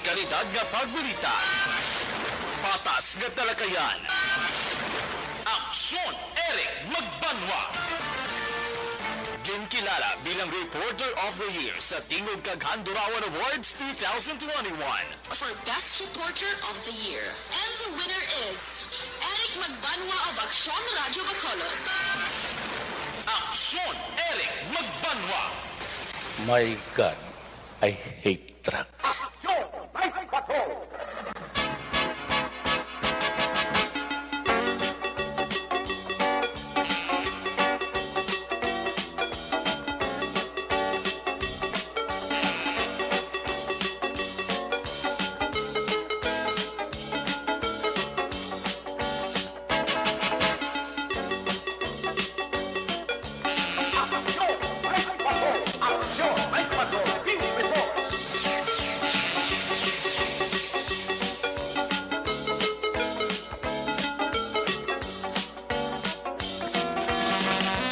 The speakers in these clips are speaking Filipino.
kalidad nga pagbalita. Patas nga talakayan. Aksyon Eric Magbanwa. Ginkilala bilang Reporter of the Year sa Tingog kag Handurawan Awards 2021. For Best Reporter of the Year. And the winner is Eric Magbanwa of Aksyon Radio Bacolod. Aksyon Eric Magbanwa. My God, I hate trucks.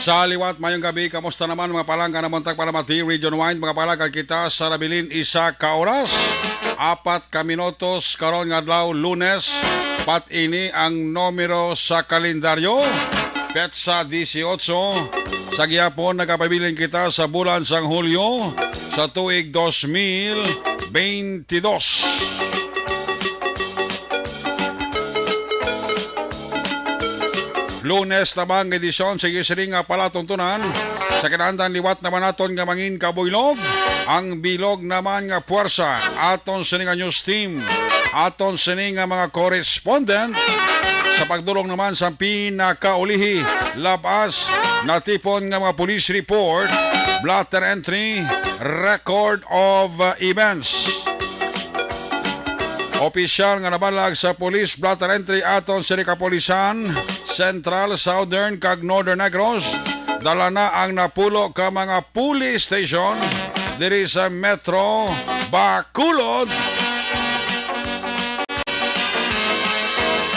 Sa liwat, mayong gabi, kamusta naman mga palangga na Montag Palamati, Region 1, mga palangga kita sa Rabilin, isa ka oras, 4 ka minutos, karon nga adlaw Lunes, pat ini ang numero sa kalendaryo, petsa 18, sa gihapon nagapabilin kita sa bulan sang Hulyo, sa tuig 2022. Lunes namang edisyon sa gisiring nga palatuntunan sa kinahanglan liwat naman naton nga mangin kabuylog ang bilog naman nga puwersa aton sini nga news team aton sini nga mga correspondent sa pagdulong naman sa pinakaulihi labas natipon nga mga police report blotter entry record of events. Opisyal nga nabalag sa police blotter entry aton sini kapolisan Central, Southern, kag Northern Negros. Dala na ang napulo ka mga police station diri sa Metro Bacolod.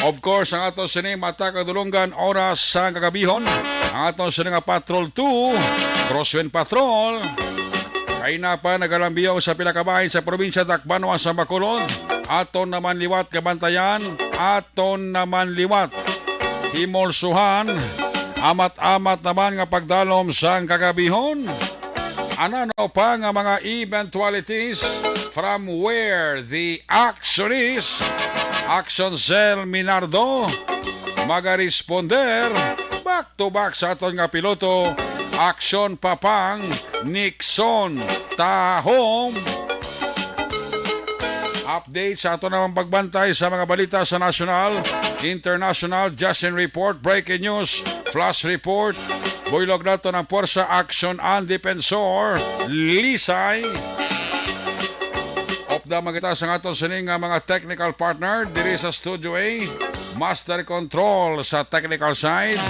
Of course, ang ato sini mata kadulungan oras sa kagabihon. Ang ato sini nga Patrol 2, Crosswind Patrol. Kay na pa nagalambiyaw sa pila ka bahin sa probinsya Tacbanwa sa Bacolod. Aton naman liwat kabantayan, aton naman liwat himolsuhan, amat-amat naman nga pagdalom sang kagabihon. Ano pa nga mga eventualities from where the action is. Action Cell Minardo magaresponder back to back sa aton nga piloto. Action Papang Nixon Tahom. Update sa ato namang pagbantay sa mga balita sa national, international, Justin Report, breaking news, flash report, buylog nato ng Puwersa Action and Defensor, Lisay. Opda magita sa ato sining mga technical partner, diri sa Studio A, Master Control sa technical side,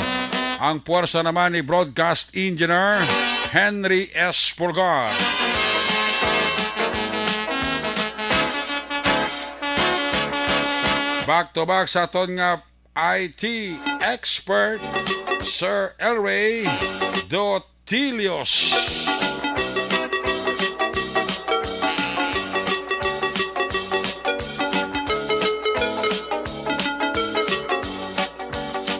ang puwersa naman ni Broadcast Engineer, Henry S. Pulgar. Back to back sa aton nga IT expert, Sir Elray Dotilios.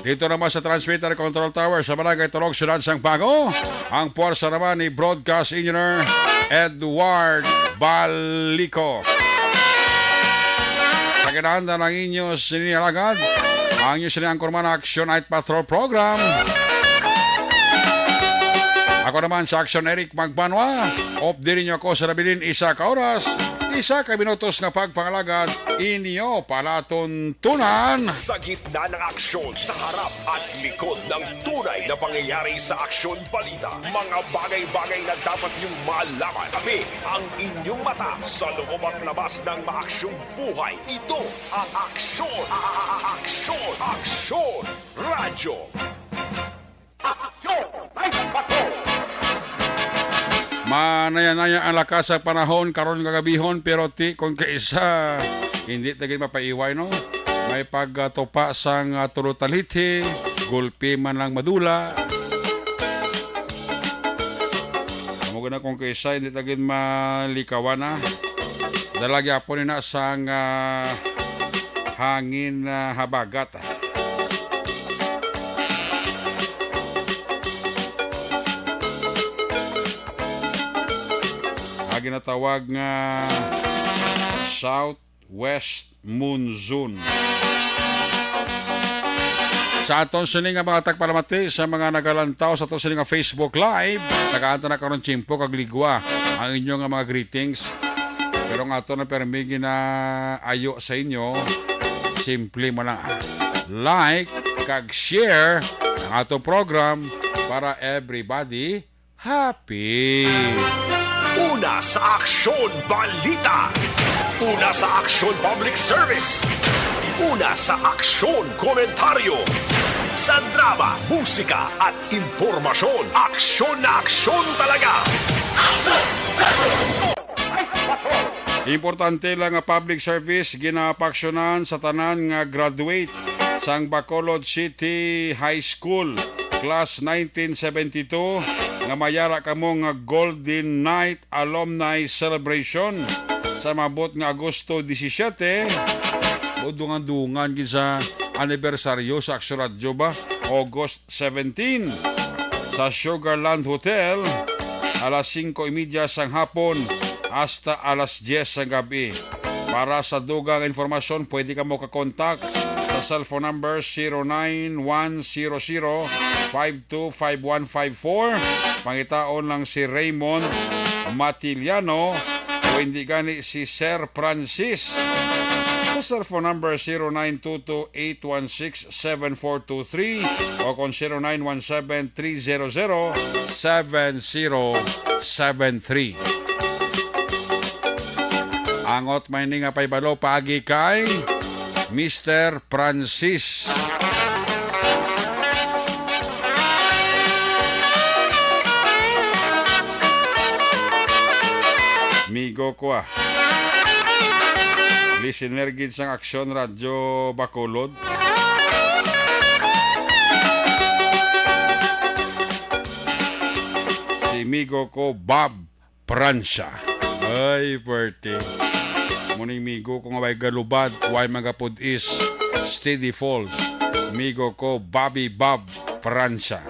Dito naman sa Transmitter Control Tower sa Barangay Tulog, Syudad Sang Bago, ang puwersa naman ni Broadcast Engineer Edward Balico. Sa kinahanglan ng inyo sinilagad ang inyo sinangkorman Action Night Patrol Program. Ako naman sa Action Eric Magbanwa. Opdirin nyo ako sa Rabilin isa ka oras, isa ka minutos na pagpangalagad inyo palatuntunan. Sa gitna ng aksyon, sa harap at likod ng tunay na pangyayari sa aksyon balita, mga bagay-bagay na dapat niyong malaman. Kami ang inyong mata sa loob at labas ng maaksyong buhay. Ito ang Aksyon! Aksyon! Aksyon! Radyo! Aksyon! Manaya-naya ang lakas sa panahon karon kagabihon pero ti kung kaisa hindi tagin mapaiway no. May pagtupa sang Huwag na kung kaysa hindi tagin malikawan na. Dalagya po nina sang hangin na habagat. Ginatawag nga Southwest Monsoon. Sa aton sini nga mga tagpalamati sa mga nagalantaw sa aton sini nga Facebook Live, nagaanta na karon chimpo kag ligwa ang inyo nga mga greetings. Pero nga ato na permigi na ayo sa inyo, simple mo lang like kag share ang atong program para everybody happy. Una sa Aksyon Balita. Una sa Aksyon Public Service. Una sa Aksyon Komentaryo. Sa drama, musika at impormasyon. Aksyon na aksyon talaga. Importante lang nga public service ginapaksyonan sa tanan nga graduate sang Bacolod City High School class 1972 nga mayara kamo nga Golden Night Alumni Celebration sa mabot nga Agosto 17 dungan-dungan gid sa anibersaryo sa Aksyon Radyo ba August 17 sa Sugarland Hotel alas 5:30 sang hapon hasta alas 10 sang gabi. Para sa dugang informasyon pwede ka mo kakontak sa cellphone number 0910-525154. Pangitaon lang si Raymond Matiliano o hindi gani si Sir Francis. Sa cellphone number 0922-816-7423 o kung 0917-300-7073. Angot may nga paibalo paagi kay Mr. Francis. Migo ko listener gid sang Aksyon Radyo Bacolod. Si migo ko Bob Pransya. Ay, birthday. Muning migo ko nga may galubad, way magapod is Steady Falls. Migo ko Bobby Bob Pransya.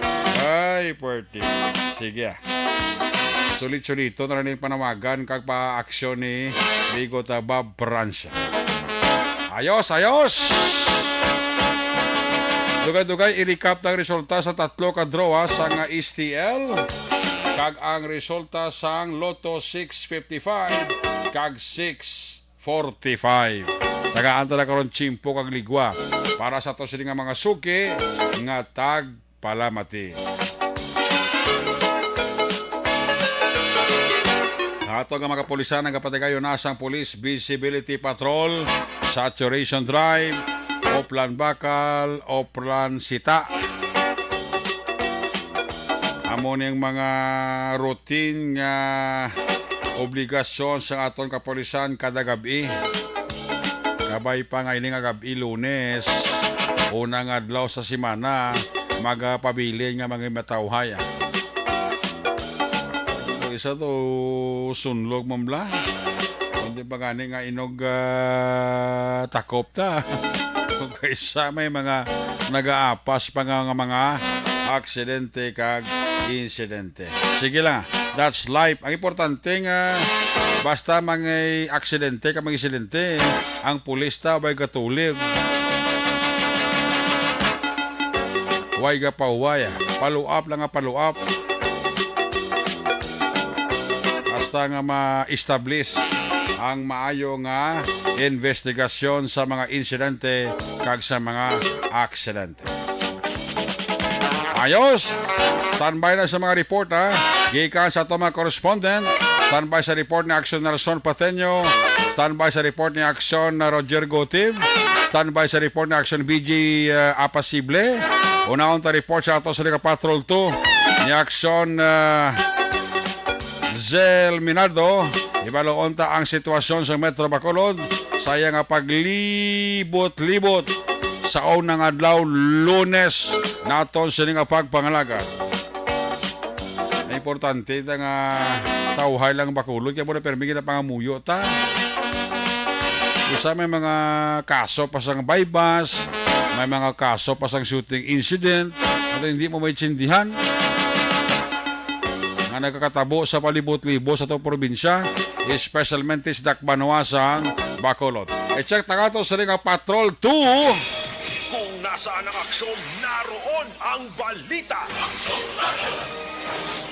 Ay, birthday. Sige Sulit-sulito na rin panawagan kag pa-aksyon ni migo ta Bob Pransya. Ayos! Dugay-dugay i-recap ng resulta sa tatlo ka drawa sa nga STL kag ang resulta sang Lotto 655 kag 645. Tagaanta na karon chimpo kag ligwa para sa to sila nga mga suki nga tag palamati. Ato nga mga kapulisan ang kapatigayon nasang Police Visibility Patrol, Saturation Drive, Oplan Bakal, Oplan Sita. Amo niyang mga routine nga obligasyon sa aton kapulisan kada gabi. Kabay pa nga ini nga gabi Lunes, unang adlaw sa semana, magapabili nga mga matawhaya. Isa to sunlog mamla. Hindi pa gani nga inog takop ta. Kaysa may mga nag-aapas pa nga mga aksidente kag insidente. Sige lang, that's life. Ang importante nga basta mga aksidente kag mga insidente, ang pulis ta bay katulig. Way ga pauwaya. Follow up lang nga follow up. Basta nga ma-establish ang maayo nga investigasyon sa mga insidente kag sa mga aksidente. Ayos! Standby na sa mga report ha. Gikan sa itong mga correspondent. Standby sa report ni Aksyon Nelson Pateño. Standby sa report ni Aksyon Roger Gotiv. Standby sa report ni Aksyon BG Apasible. Una-un ta report sa ato sa Liga Patrol 2 ni Aksyon Zel Minardo. Ibaloon ta ang sitwasyon sa Metro Bacolod. Saya nga paglibot-libot sa unang adlaw Lunes naton sila nga pagpangalaga. importante na nga tauhay lang bakulod kaya mo na permi na pangamuyo ta. Usa may mga kaso pa sang bypass, may mga kaso pa sang shooting incident at hindi mo may tsindihan nga nagkakatabo sa palibot-libo sa itong probinsya, especialmente sa Dakbanwa sang Bacolod. I-check ta to sa nga Patrol 2. Kung nasaan ang aksyon, naroon ang balita.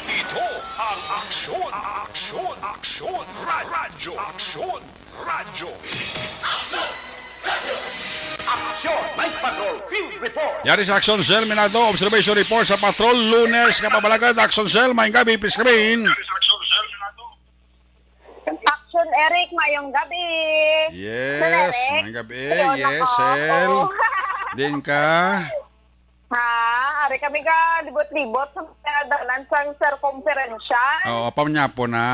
Ito ang aksyon, aksyon, aksyon, radyo, aksyon, radyo. Aksyon, Vice Patrol, Field Report. Yari sa Action Cell, Minado, Observation Report sa Patrol, Lunes, kapabalagad, Action Cell, may gabi, Piskarin. Action Eric, mayong gabi. Yes, Eric? may gabi, Ayun yes, ako. Cell. Din ka. Ha, ari kami ka libot-libot sa mga dalan sang circumferensya. Oo, pamnyapo na.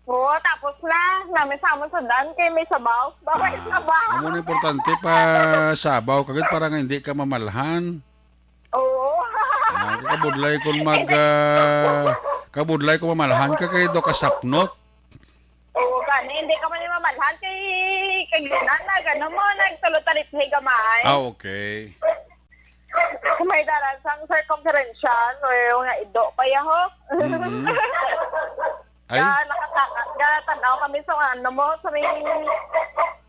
Oo, tapos na, namin sa amon sundan kay may sabaw. Bakit sabaw? Amo na importante pa sabaw, kagad parang hindi ka mamalhan. Oo. Kabudlay kung kabudlay kung mamalhan ka kay do kasapnot. Oo, kani, hindi ka man mamalhan kay kaglinan na, gano'n mo, nagtulot-talit ni gamay. Ah, okay. Kung may dalan sang circumferensya, o yung nga ido pa yaho. Ay, Nakatakat ka, tanaw kami sa ano mo, sa may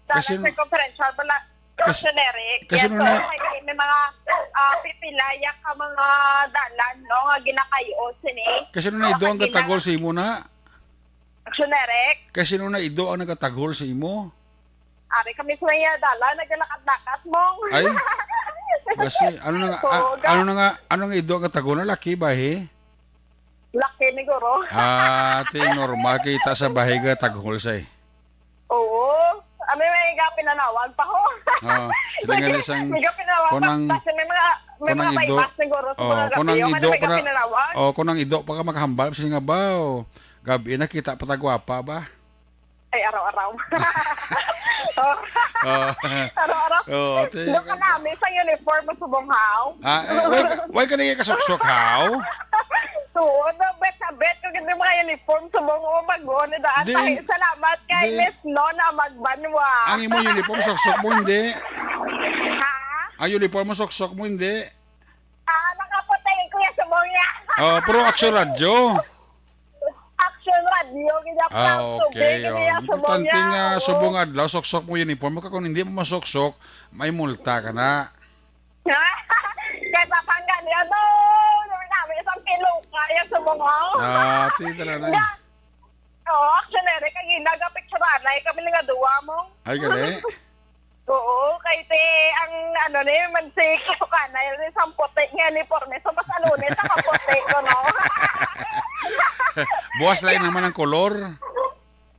Kasi- circumferential pala. Kasi- Generic. kasi Yes, nung so, na- may mga pipilaya ka mga dalan, no? Nga ginakayo, sini. kasi nung naido ang katagol sa imo na. Generic. Kasi nung naido ang nagatagol sa imo. Ari kami sa may dalan, naglakat-lakat mong. Ay, Kasi ano na nga, ano nga ido ang katagol na laki ba he? Laki ni Guro. Ate, normal kita sa bahiga tagol sa Oo. Ami may pinanawag pa ho. Sila nga isang May pinanawag kunang- pa. Kasi may mga ido. bypass ni Guro sa mga gabi. Kunang Yung ido may para pinanawag. kunang ido pa ka makahambal sa nga ba? Gabi na kita patagwapa ba? Ay, araw-araw. Oh. Araw-araw. Oh, ate. Doon ka namin sa uniform mo sa bunghaw. Why ka na kasok-sok haw? Tuon, bet na bet ko ganda mga uniform sa bunghaw mag-on. Daan Di- tayo. Salamat kay di- Miss Nona Magbanwa. Ang imo uniform sok-sok mo hindi. Ha? Ang uniform mo sok-sok mo hindi. Nakapatay ko yan sa bunghaw. Pro Action Radio. Action Radio, Okay. Importante nga subong adlaw sok-sok mo uniform mo kung hindi mo masoksok, may multa ka na. Kaya papanggan niya doon. Namin isang kilo kaya sa mga. Ate, tala na. Oo, actually, kaya ginagapicturean na kami nga duwa mo. Ay, gali. Oo, kay te, ang ano ni, mansik ko ka na, yung isang puti nga uniforme. So, mas alunin sa kaputi ko, no? Buwas lang naman ang kolor.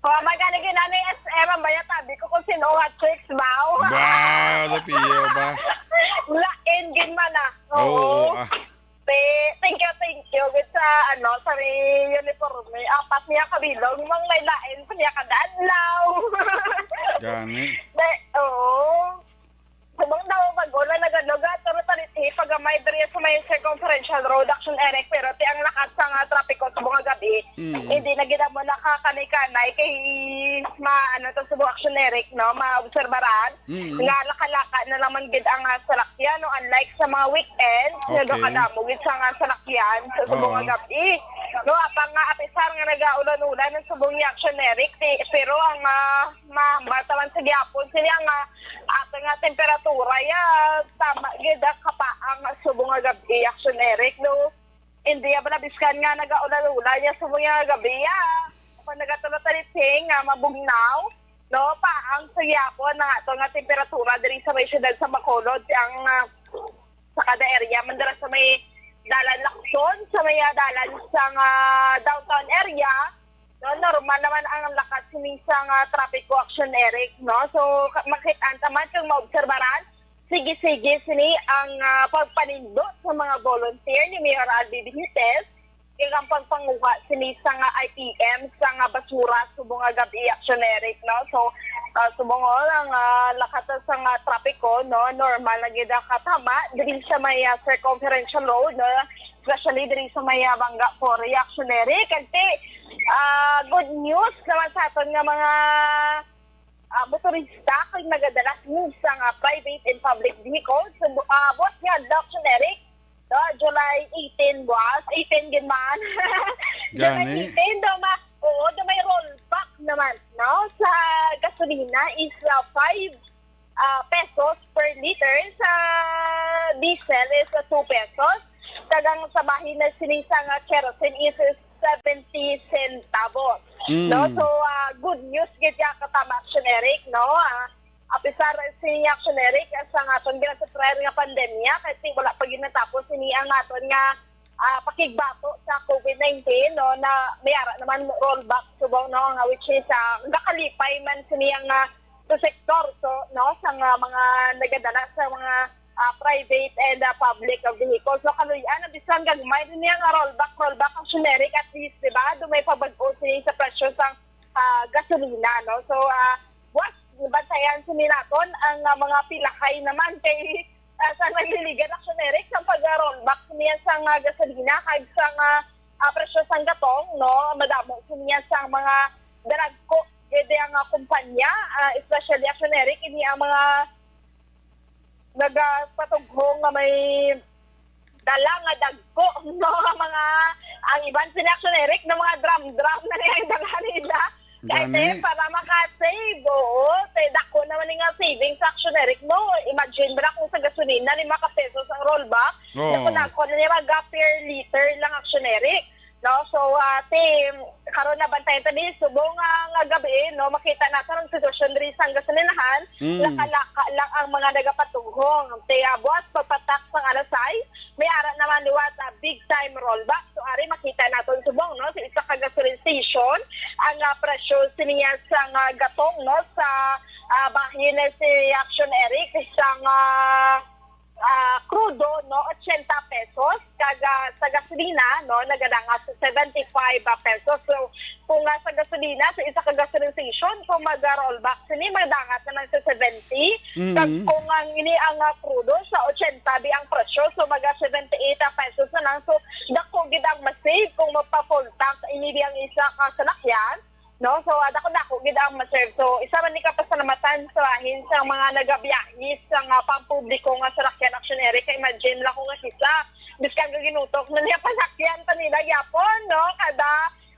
Magaling na ni SM, ang bayatabi ko kung sino nga chicks ba? Ba, napiyo ba? Lain, gin man na. Oo. Thank you. With sa, sa may uniforme. Apat niya kabilog. Mang may lain pa niya kadadlaw. Gani. Oo. Sabang daw mag-ula nagalugat. Pero taliti, pag may dariya sa may circumferential road, Action Eric. Pero ti ang lakas sa nga trapiko sa mga gabi. Hindi na gina mo nakakanikanay kay to sa Action Eric, no? Maobserbaran. Nga lakalaka na naman gid ang salakyan, no? Unlike sa mga weekend, Okay. nga kadamugit sa nga salakyan sa mga gabi. No, apang nga apisar nga nagaulan-ulan ng subong ni Action Eric, pero ang matawan sa gyapon sini ang ato nga temperatura ya tama gid kapa ang subong nga gabi Action Eric, no. Hindi ba nabiskan nga nagaulan-ulan ya subong nga gabi ya. Kung nagatulot-taliting nga mabugnaw, no, pa ang sa gyapon na ato nga temperatura diri sa may syudad sa Bacolod ang sa kada area man dira sa may dalan Lacson, sa may dalan sa downtown area, no, normal naman ang lakas sinisang traffic Action Eric, no. So makita taman kung maobserbaran, sige sini ang pagpanindot sa mga volunteer ni Mayor Albi Benitez, ang pagpanguha sini sa IPM sa basura subong nga gabi Action Eric, no. So subong ang lakat sa trapiko, no, normal na gid katama diri sa may circumferential road, no, especially diri sa may bangga for reactionary. Kasi good news naman sa aton nga mga motorista kay nagadalas sa nga private and public vehicles. So, buwas nga reactionary. So, July 18 buwas. 18 din man. July 18 daw may rollback naman, no? Sa gasolina is 5 pesos per liter. Sa diesel is 2 pesos. Tagang sa bahin na sinisang kerosene is 70 centavos. No? So, good news gid ya katama Action Eric, no? Apisar si Action Eric sa aton ginasuprer nga pandemya kasi wala pa gid natapos ini ang aton nga pakigbato sa COVID-19, no, na mayara naman rollback subong, no, nga which is gakalipay man siniyang sa sektor, so, no, sa mga nagadala sa mga private and public vehicles. So, kaluyan, bisang gagmay din niya nga rollback ang generic at least, di ba? Dumay pabag-o siya sa presyo sa gasolina, no? So, bantayan sinilaton ang mga pilakay naman kay sa nagliligan ng generic sa pag-rollback niya sa gasolina kag sa presyo sa gatong, no? Madamo niya sa mga daragko gede ang kumpanya, especially ang generic, ini ang mga nagpatughong nga may dala nga dagko, no? Mga ang iban sila generic na mga drum na niya yung dala nila. Kahit para makasave, dako naman nga savings sa generic mo. Imagine mo na kung sa gasolina, 5 pesos ang rollback. Nakunako na niya per liter lang ang generic. No, so karon na bantayan tani subong nga gabi, no, makita natin ang sitwasyon diri sa gasolinahan, lakalaka lang ang mga nagapatughong. Buwas pagpatak sang alasay, may ara naman liwat big time rollback. So ari makita naton subong, no, sa isa ka gasoline station ang presyo siniya sang gatong, no, sa bahin si Action Eric sang crudo, no, 80 pesos kaga sa gasolina, no, nagadanga sa 75 pesos. So kung sa gasolina sa isa ka gasoline station kung mag-rollback sini magdangat naman sa 70, kag kung ang ini ang crudo sa 80 di ang presyo, so mag 78 pesos na lang. So dako gid ang masave kung magpa-full tank ini di ang isa ka salakyan, no? So dako gid ang ma-serve. So isa man ni ka pasalamatan sa bahin sa mga nagabiyahe sa pampubliko nga salakyan Action Eric. Imagine lang kung nga sisa biskan ginutok na niya pasakyan pa nila yapon, no?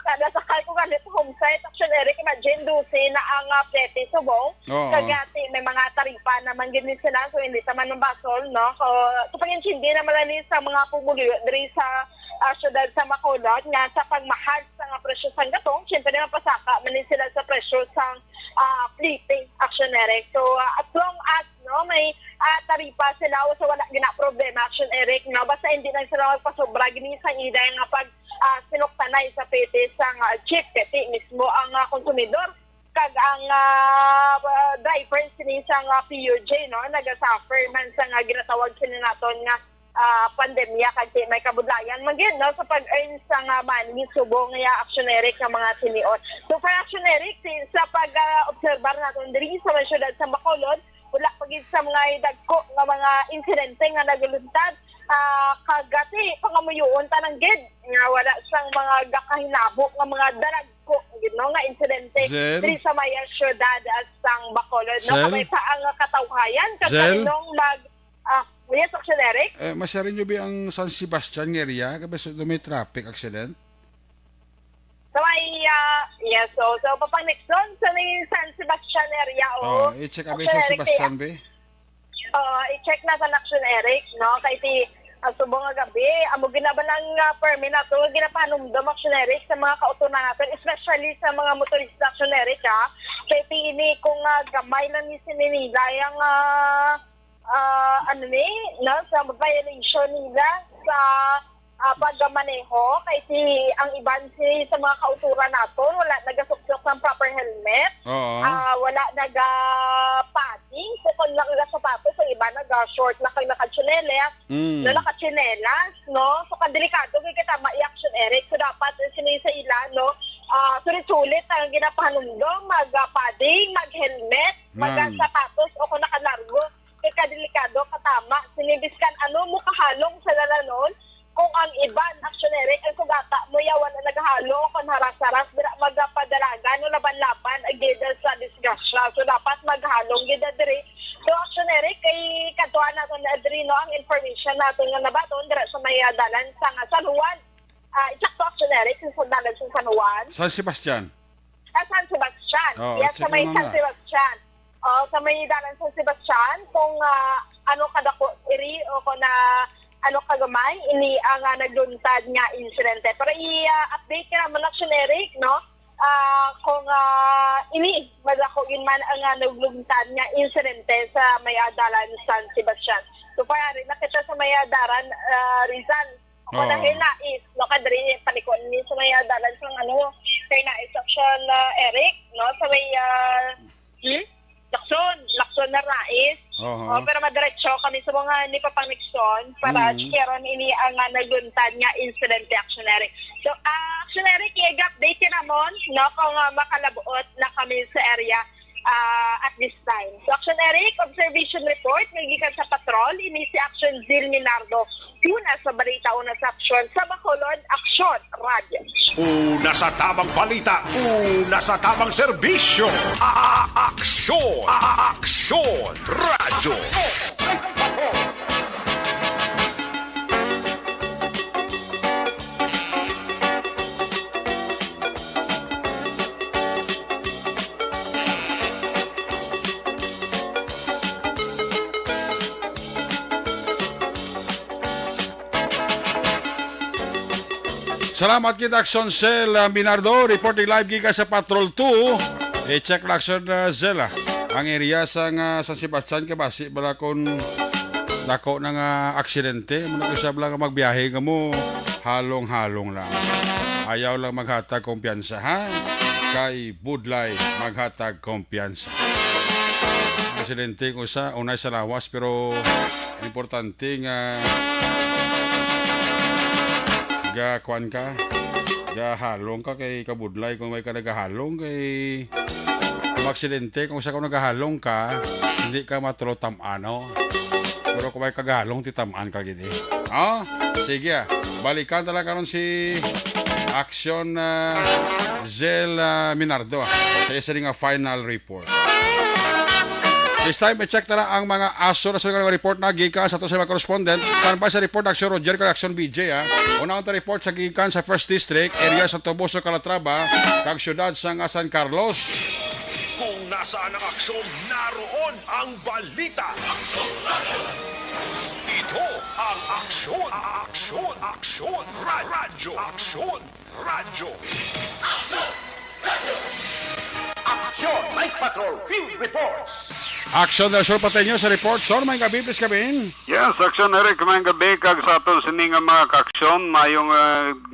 Kada sakay ko ganit home site Action Eric, imagine 12 na ang plete subong. Kagati may mga taripa naman gini sila, so hindi taman ng basol, no? So pangintindi na malali sa mga pumuliw diri sa syudad sa Bacolod nga sa pagmahal sa presyo sa gatong, siyempre naman pasaka manin sila sa presyo sa plete Action Eric. So as long as, no, may taripa sila o so wala gina problema Action Eric, no, basta hindi lang sila magpasobra gini sa ida nga pag sinuktanay sa pete sa chip kasi mismo ang konsumidor kag ang driver sini sa PUJ, no, nagasuffer man sa ginatawag sila naton nga pandemya kasi may kabudlayan magin, no, sa pag-earn sa money subong nga Action Eric nga mga siniot. So for Action Eric, sa pag-obserbar naton diri sa syudad sa Bacolod, wala pagid sa mga dagko nga mga insidente nga naguluntad kagati pangamuyon tanang gid nga wala sang mga gakahinabo nga mga daragko gid, no, nga insidente diri sa may syudad sang Bacolod, no, kamay pa ang katawhayan kasi nung yes, Action Eric? Masarin nyo ba ang San Sebastian area? Kasi may traffic accident? So, yes, so papang next doon sa may San Sebastian area, i-check abay San Sebastian ba? I-check na sa Action Eric, no, kasi subong nga gabi, amo ginabalang permit na to, ginapanumdom Action Eric sa mga kautunan natin, especially sa mga motorista Action Eric, kaya ini kung gamay lang ni sininila yung no, sa violation nila sa pagmaneho kasi ang iban sa mga kauturan naton wala nagasuksok ng proper helmet, wala naga-padding, so kung nakasapatos ang iba naga-short na kay naka-tsinelas, na naka-tsinelas, no, so kadelikado kay kita ma-Action Eric, so dapat sinisa ila, no, sulit-sulit ang ginapahanundong mag-padding, mag-helmet, mag-sapatos o kung naka-largo kay kadelikado katama sinibiskan mo kahalong sa lalanon kung ang iban action Eric ang sugata mo yawan na naghalo kon haras-haras dira magapadalagan no laban-laban agid sa disgrasya. So dapat maghalong gid diri. So action Eric kay katuan naton na diri no ang information naton nga nabaton dira sa may dalan sa San Juan. Eksakto action Eric sa dalan sa San Juan. San Sebastian. San Sebastian. Oh, Yes, sa check may mo San nga. Sebastian. Sa may dalan San Sebastian kung ano kadako iri o kung ano kagamay ini ang nagluntad nga insidente. Pero i-update ka naman action Eric, no? Kung ini madako man ang nagluntad nga insidente sa may dalan San Sebastian. So para rin nakita sa may daran Rizal. Kung dahil nais, no, kadri palikon ni sa may dalan sa kay nais action Eric, no? Sa may Lakson na Rais. Pero madiretso kami sa mga ni Papang Nixon para chikeron ini ang nagluntad nga incident reactionary. So, actionary, i-update ka namon, no, kung makalabuot na kami sa area at this time. So, Action Eric, observation report, nagikan sa patrol, ini si Action Zil Minardo. Una sa balita, una sa aksyon, sa Bacolod, Aksyon Radio. Una sa tamang balita, una sa tamang serbisyo. Aksyon! Aksyon! Radyo! Salamat kita Action Cell Minardo, reporting live gikan sa Patrol 2. I-check na Action Cell ang area sa San Sebastian kabasi bala kon dako na nga aksidente mo nag-usab lang nga magbiyahe ka mo halong-halong lang. Ayaw lang maghatag kumpiyansa ha. Kay Budlay maghatag kumpiyansa. Aksidente ko sa unay sa lawas pero importante nga kuan ka, halong ka kay kabudlay kung may ka nagahalong kay aksidente kung sa kung nagahalong ka hindi ka matro tamano pero kung may kagahalong titamaan ka gini sige balikan talaga ron si Action Zel Minardo sa isa nga final report. This time, i-check na lang ang mga aso na sa report na gikan sa ito sa mga correspondent. Standby sa report Action Roger kag Action BJ. Unang ito report sa gikan sa 1st District, area sa Toboso, Calatrava, kag syudad sa San Carlos. Kung nasaan ang aksyon, naroon ang balita. Ito ang aksyon, aksyon, aksyon, radyo, aksyon, radyo. Action! Night Patrol Field Reports! Action na sure patay nyo sa report. Sir, may gabi, please kabin. Yes, Action Eric, may gabi kag sa aton sini nga mga kaksyon, mayong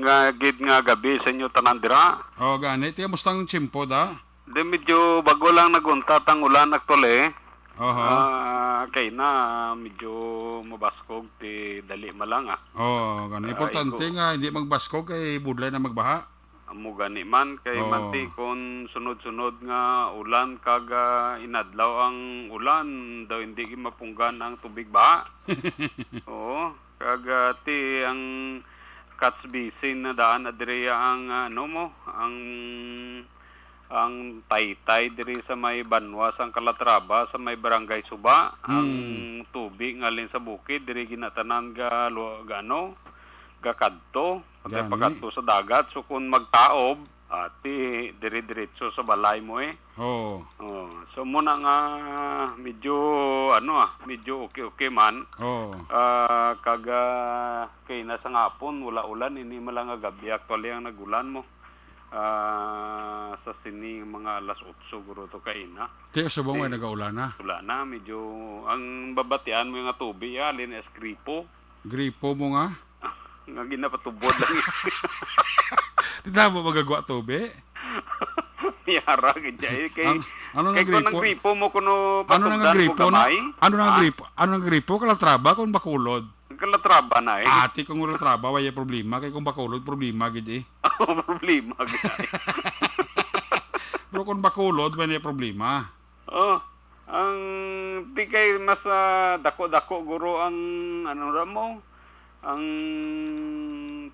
nga gid nga gabi sa inyo tanandira. Ganit. Tiya mustang chimpo da. Di medyo bago lang naguntat ang ulan actually. Uh-huh. Na medyo mabaskog ti dali malang ganit. Importante nga hindi magbaskog kay budlay na magbaha. Amo gani man kay manti kon sunod-sunod nga ulan kag inadlaw ang ulan daw hindi mapunggan ang tubig ba. Oo, kag ti ang Cats Basin na daan adiri ang ang Taytay diri sa may Banwa sang Calatrava sa may Barangay Suba. Ang tubig ngalin sa bukid diri ginatanan kadto pagkadto sa dagat so kung magtaob ati dire-diretso sa balay mo so muna nga medyo medyo okay man kaga kay nasa ngapon wala ulan ini malang gabi actually ang nagulan mo sa sini mga alas 8 siguro to kaina tiyo subong ay nagaulan na wala na medyo ang babatian mo nga tubig alin es gripo mo nga nga ginapatubod lang. Tita mo magagawa tobe? Miyara kay ano nga gripo? Kung gripo mo kuno ano nga gripo na? Ano nga gripo? Kalatraba kung bakulod? Kalatraba na Ati kung kalatraba wala problema kay kung bakulod problema gid problema gid Pero kung bakulod wala problema. Ang di kay mas dako-dako guro ang ano ra mo ang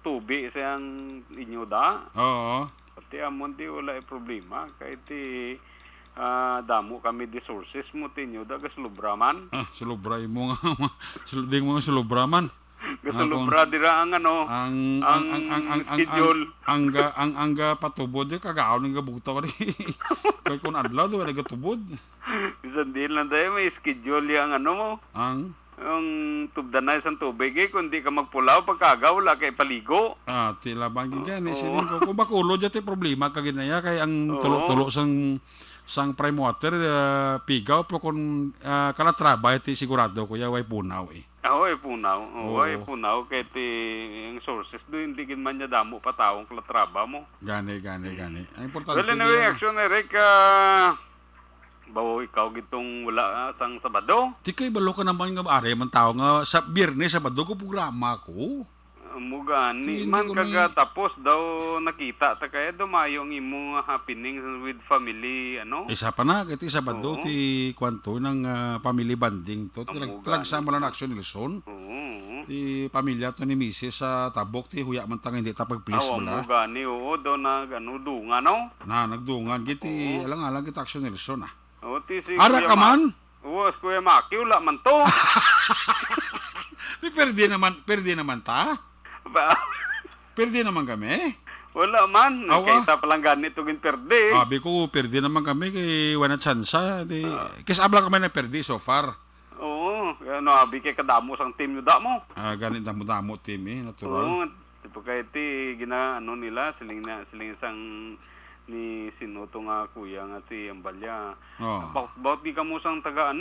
tubi siyang inyo da. Oo. Pati amon di wala problema. Kahit damo kami di sources mo tinyo da gaslubraman. Sulubray mo nga. Ding mga sulubraman. Gasulubra dira ang ano. Ang schedule. ang patubod di kagaon ng gabugta ka rin. Kaya kung adlaw do nagatubod. Bisan din lang tayo may schedule yung ano mo. Ang Tubdanay sa tubig kundi ka magpulaw pagkagaw wala kay paligo. tila bangin dyan. Sinin ko. Kung bakulo dyan tayo problema kaginaya kay ang tulo-tulo sang prime water pigaw pero kung kalatrabay ti sigurado kuya way punaw eh. Punaw. Punaw kay ti yung sources do hindi gin man niya damo pa taong kalatraba mo. Gani. Ang importante. Well, anyway, action Eric, bawo ikaw gitong wala sang Sabado. Di kay balo ka naman nga are man tao nga sa Biyernes Sabado ko programa ko. Mugani Hindi man ko kaga tapos daw nakita ta kaya dumayo ang imo happening with family ano. Isa pa na kiti Sabado ti kwanto ng family banding to. Talag sama lang action Nelson. Ti pamilya to ni Mrs. sa Tabok ti huya man tang hindi ta pag-please wala. Mugani daw na gano dunga no. Nagdungan giti alang kita action Nelson Ti si Ara ka man? Kuya Maki wala man to. Di perdi naman ta? Perdi naman kami. Wala man. Awa. Kita palang ganito gin perde. Sabi ko, perdi naman kami kay wala tsansa. Kasi abla kami na perdi so far. Oo. Abi kay kadamo sang team nyo da mo. Ganit damo-damo team natural. Oo. Tipo kay ti gina nila siling sang ni sinuto nga kuya nga si Ambalya. Baut di ka mo sang taga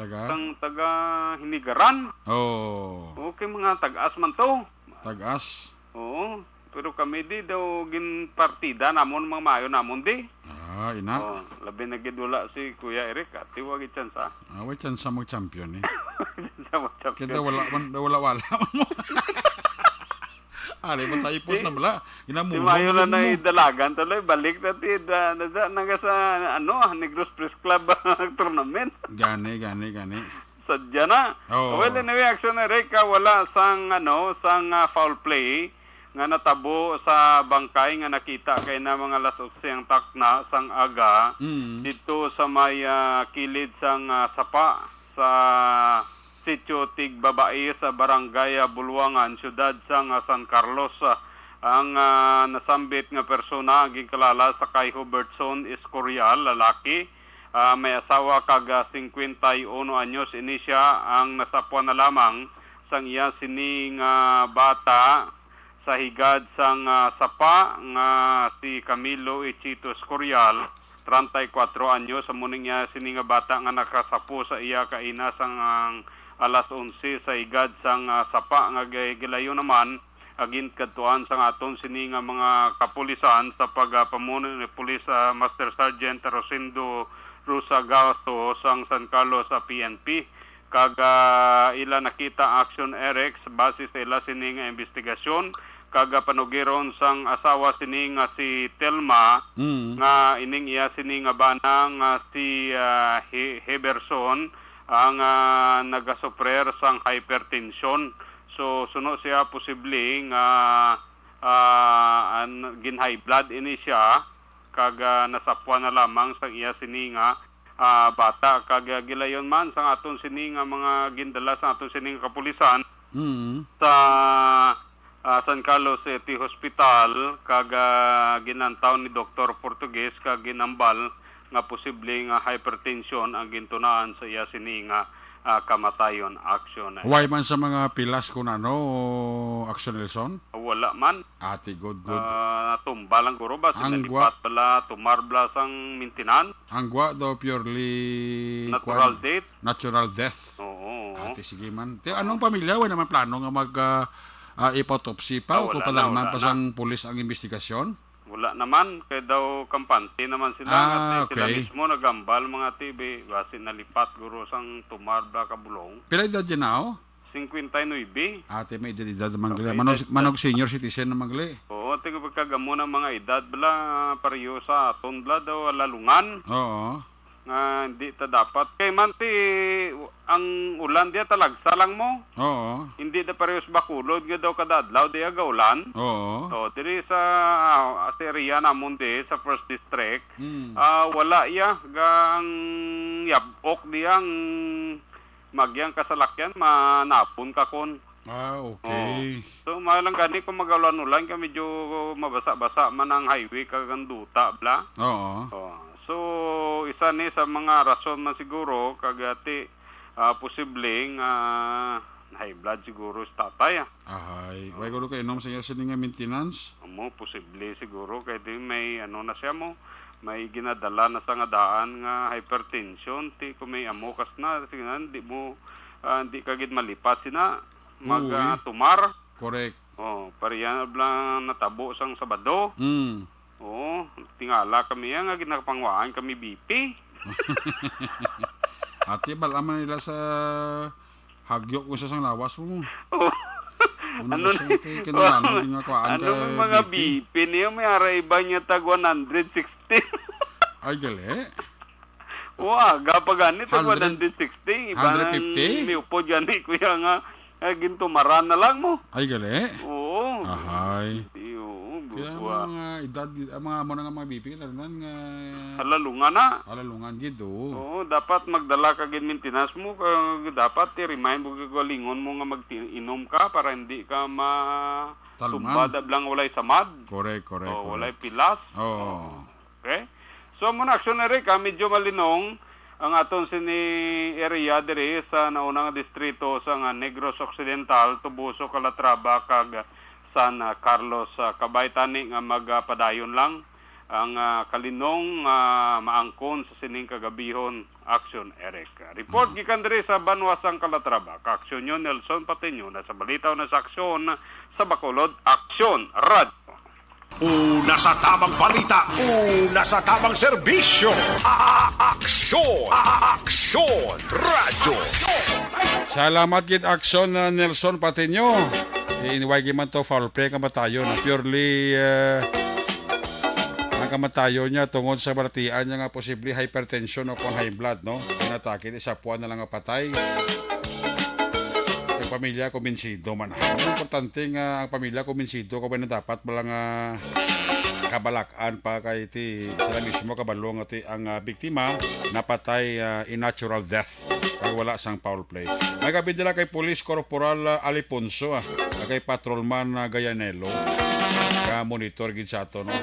sang taga Hinigaran. Okay mga tagas man to. Tagas. Oo. Pero kami di daw gin partida namon mga mayo namon di. Ina. Labi na gid wala si Kuya Eric at wag itsansa. Way chance mag-champion Kita Kita wala mo. Ali man tayo pos na bala. Si Mayo na idalagan tuloy balik na ti naga sa Negros Press Club tournament. Gani. Sadya na. Well, anyway, action na Reka, wala sang foul play nga natabo sa bangkay nga nakita kay na mga lasoseng takna sang aga dito sa may kilid sang sapa sa sitio Tig Babae sa barangay Bulwangan, siyudad sang San Carlos. Ang nasambit nga persona gikilala sa kay Hubertson Escorial, lalaki. May asawa kaga 51 anyos ini siya ang nasapwa na lamang sang iya sining bata sa higad sang sapa nga si Camilo Ichito Escorial 34 anyos sa muning iya sining bata nga nakasapo sa iya kaina sang alas 11 sa higad sang sapa nga gilayo naman agint kadtuan sang aton sining mga kapulisan sa pagpamuno ni Police Master Sergeant Rosendo Rosa Gasto sang San Carlos sa PNP kaga ila nakita action Eric base sa ila sining investigasyon kaga panugiron sang asawa sining si Telma nga ining iya sining banang si Heberson ang nagasuprer sang hypertension. So suno siya posibleng gin high blood ini siya kaga nasapwa na lamang sa iya sininga bata kaga gilayon man sa aton sininga mga gindala sa aton sininga kapulisan sa San Carlos City Hospital kaga ginantaw ni Dr. Portugues kag ginambal nga posibleng hypertension ang gintunaan sa iya sininga kamatayon action. Why man sa mga pilas kung action Nelson? Wala man. Ati good. Tumba lang guro ba? Sinalipat pala, tumarbla sang mintinan. Angwa daw purely natural death. Oo. Ati sige man. Anong pamilya? Wala naman plano nga mag-ipotopsy pa o kung padarman pa sang pulis ang investigasyon? Wala naman, kaya daw kampante naman sila at sila mismo nagambal mga TV base nalipat guro sang tumarbla kabulong. Pila edad dyan na 59. Ate may edad mangli. Manog senior citizen na mangli. Oo, tingog pagkagamo ng mga edad bla pareho sa aton bla daw lalungan. Oo. nga hindi ta dapat. Kay man ti ang ulan diya talagsa lang mo. Oo. Hindi na parehas bakulod nga daw kada adlaw diya ga ulan. Oo. So, diri sa area namon di sa first district, Hmm. wala iya gang yabok diyang magyang kasalakyan manapon ka kon. Okay. So, malang gani kung mag-ulan-ulan ka medyo mabasa-basa man ang highway kaganduta bla. Oo. So, isa ni sa mga rason man siguro kagati posibleng high blood siguro sa tatay. Ahay. Why ko kayo inom sa iya nga maintenance? Mo posible siguro kay di may ano na siya mo may ginadala na sa nga daan nga hypertension ti kung may amokas na sige na di mo di kagid malipat sina tumar. Correct. Pariyan blang natabo sang Sabado. Tingala kami nga ginapangwaan kami BP. Ati balaman nila sa hagyok ko sa sang lawas mo. Ano mga BP niya may arayba niya tag 160. Ay gali. Aga pa ganit tag 160. 150? May upo gani kuya nga gintumaran na lang mo. Ay gali. Oo. Ahay. Kaya mga edad, mga mo na nga mga BP, talunan nga... Halalungan na. Halalungan gito. Oo, dapat magdala ka gin maintenance mo. Dapat i-remind mo galingon mo nga mag-inom ka para hindi ka tumbad lang walay samad. Correct. Walay pilas. Oo. Okay? So, muna aksyon na rin ka, medyo malinong ang aton sini area diri sa naunang distrito sa Negros Occidental, Tubuso, Calatrava, kag San Carlos, Kabaytani nga magpadayon lang ang kalinong maangkon sa sining kagabihon aksyon Eric. Report gikan diri sa Banwasang Calatrava. Ka-aksyon nyo Nelson Pateño na sa balitaw na sa aksyon sa Bacolod Aksyon Radio. Una sa tamang balita, una sa tamang serbisyo. Aksyon Radio. Salamat gid aksyon na Nelson Pateño. Iniwagi man to foul play kamatayon. Purely ang kamatayon niya tungod sa baratian niya nga posible hypertension o kung high blood, no? Inatake sa puwan na lang nga patay. Ang pamilya kumbinsido man. Ang importante nga ang pamilya kumbinsido kung na dapat malang kabalakan pa kay ti sila mismo kabalo nga ti ang biktima napatay in natural death kay wala sang foul play. Nagabi nila kay Police Corporal Aliponso kay Patrolman Gayanelo ka monitor gid sa ato, no?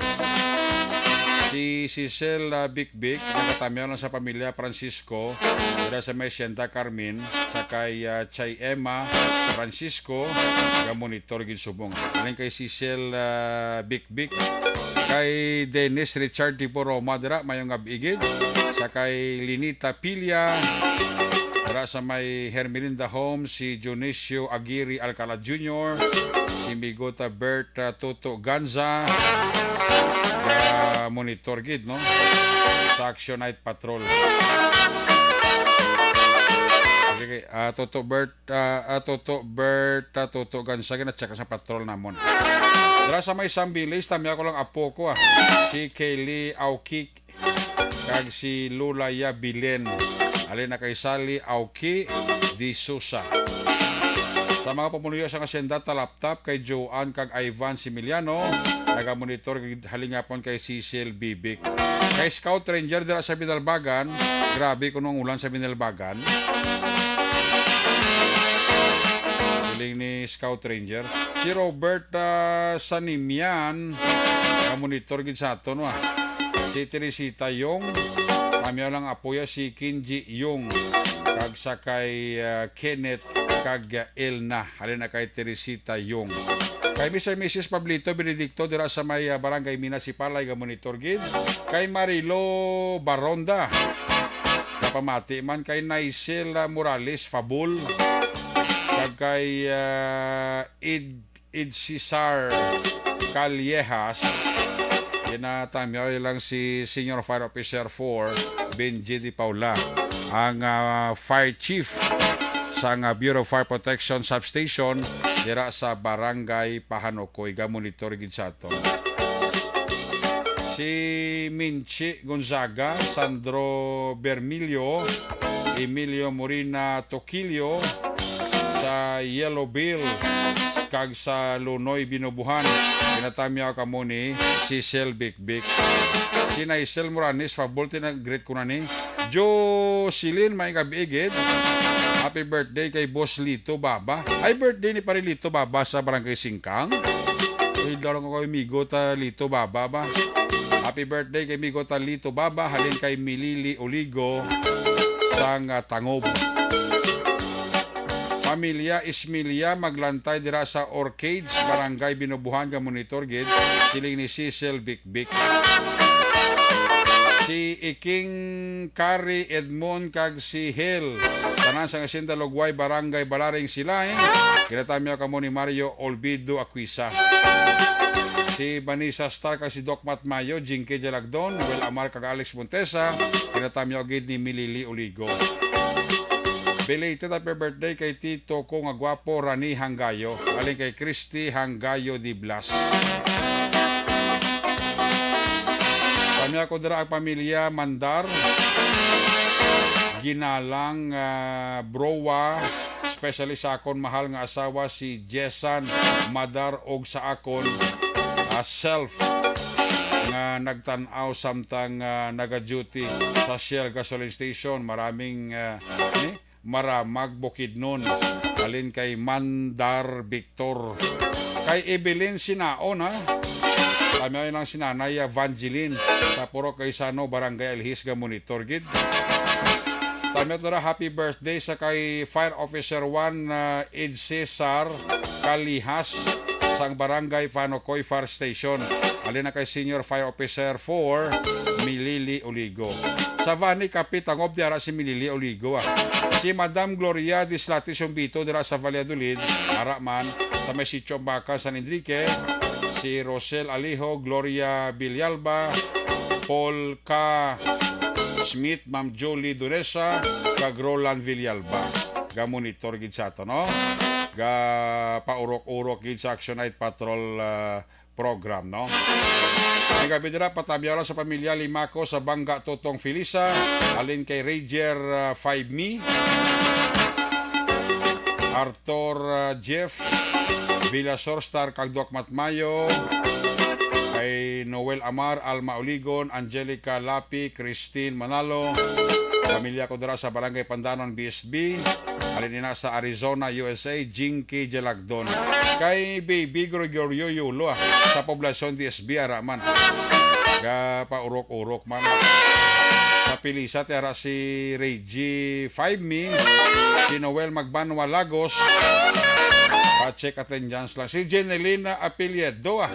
Si Cecil Big nakatamyaw lang sa pamilya Francisco dira sa may Sienta Carmen sa kay Chay Emma Francisco ka monitor gid subong. Alin kay Cecil Big kay Dennis Richard Tipo Roma dira mayong abigid sa kay Linita Pilia dira sa may Hermelinda Home si Dionisio Aguirre Alcala Jr., si Migota Bert Toto Ganza monitor gid, no, sa Action Night Patrol. Okay, Toto Ganza gina-check sa patrol namon. Dira sa may Sambilis, tamya ko lang apo ko si Kaylee Auki kag si Lulaya Bilen. Alin na kay Sally Auki Di Sousa. Sa mga pamuluyo sa kasenda talaptap kay Joanne kag Ivan Similiano, naga-monitor halingapon kay Cecil Bibik. Kay Scout Ranger dira sa Binalbagan, grabe kunong ulan sa Binalbagan. Hiling ni Scout Ranger. Si Robert Sanimian, naga-monitor gid sa aton Si Teresita Yung, kami lang apoya si Kinji Yung, kag sa kay Kenneth kag Elna, halin na kay Teresita Yung. Kay Mrs. Pablito Benedicto dira sa may barangay Minasipalay ga monitor gid. Kay Marilo Baronda, kapamati man kay Naisel Morales Fabul, kag kay Id Cesar Callejas. Ginatamyaw lang si Senior Fire Officer 4 Benji Di Paula, ang Fire Chief sa Bureau of Fire Protection Substation dira sa Barangay Pahanokoy ga monitor gid sa ato. Si Minchi Gonzaga, Sandro Bermilio, Emilio Morina Toquillo, sa Yellow Bill, kag sa Lunoy Binubuhan. Kinatamya ka mo ni Cecil Bikbik. Si Naisel Moranis, fabulte na great ko na ni. Jocelyn, may kabiigid. Happy birthday kay Boss Lito Baba. Ay, birthday ni pare Lito Baba sa Barangay Singkang. Ay, darong ko kay Migo ta Lito Baba ba. Happy birthday kay Migo ta Lito Baba. Halin kay Milili Oligo sang Tangob. Pamilya Ismilia maglantay dira sa Orchids, Barangay Binubuhan ka monitor gid. Siling ni Cecil Bikbik. Si Iking Kari Edmond kag si Hel. Tanan sa Asinda Lugway, Barangay Balaring Silay. Kinatamya ka mo ni Mario Olvido Aquisa. Si Vanessa Star kag si Doc Matmayo, Jinky Jalagdon, Noel Amar kag Alex Montesa. Kinatamya gid ni Milili Oligo. Belated happy birthday kay Tito ko nga gwapo Rani Hanggayo. Aling kay Christy Hanggayo di Blas. Kami ako dira ang pamilya Mandar, Ginalang, Browa, especially sa akon mahal nga asawa si Jessan Madar og sa akon self nga nagtanaw samtang naga-duty sa Shell Gasoline Station. Maraming maramag Bukidnon. Alin kay Mandar Victor. Kay Evelyn Sinaon ha. Kami ay lang sinanay Evangeline sa Puro Kaysano, Barangay Alhis ga monitor gid. Kami ito happy birthday sa kay Fire Officer 1 Ed Cesar Kalihas sang Barangay Panocoy Fire Station. Alin na kay Senior Fire Officer 4 Milili Oligo. Sa Vani Kapit tangob diara si Milili Oligo. Si Madam Gloria Dislatis Bito dira sa Valladolid, Araman sa may Sitio Baka San Enrique. Si Rosel Alijo, Gloria Villalba, Paul K. Smith, Ma'am Jolie Dunesa, kag Roland Villalba. Ga monitor gid sa ato, no? Ga paurok-urok gid sa Action Night Patrol program, no? Ang gabi dira patabyaw sa pamilya Limako sa Bangga Totong Felisa, alin kay Ranger 5Me, Arthur Jeff, Villasor Star kag Doc Matmayo, kay Noel Amar, Alma Oligon, Angelica Lapi, Christine Manalo, pamilya ko dira sa Barangay Pandanon, BSB, alin na sa Arizona, USA, Jinky Jalagdon, kay Baby Gregorio Yulo sa poblasyon DSB Araman, ga paurok-urok man. Sa Pilisa tera si Reggie 5Me, si Noel Magbanwa Lagos, pa-check attendance lang. Si Jenelina Apeliedo.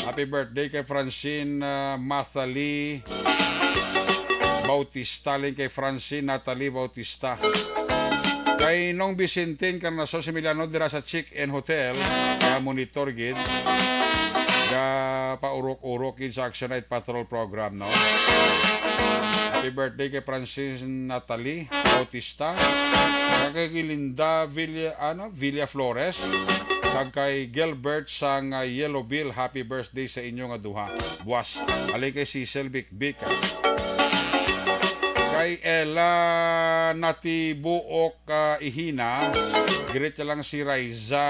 Happy birthday kay Francine Mathali Bautista. Link kay Francine Natalie Bautista. Kay Nong Vicente Encarnacion si Milano dira sa Chick-In Hotel. Kaya monitor gid. Kaya paurok-urok gid sa Action Night Patrol program, no? Happy birthday kay Francine Natalie Bautista. Kay Linda Villa Flores. Kag kay Gilbert sang Yellow Bill, happy birthday sa inyo nga duha. Buwas. Alay kay Cecil Bikbik. Kay Ella Natibuok Ihina. Greet lang si Raiza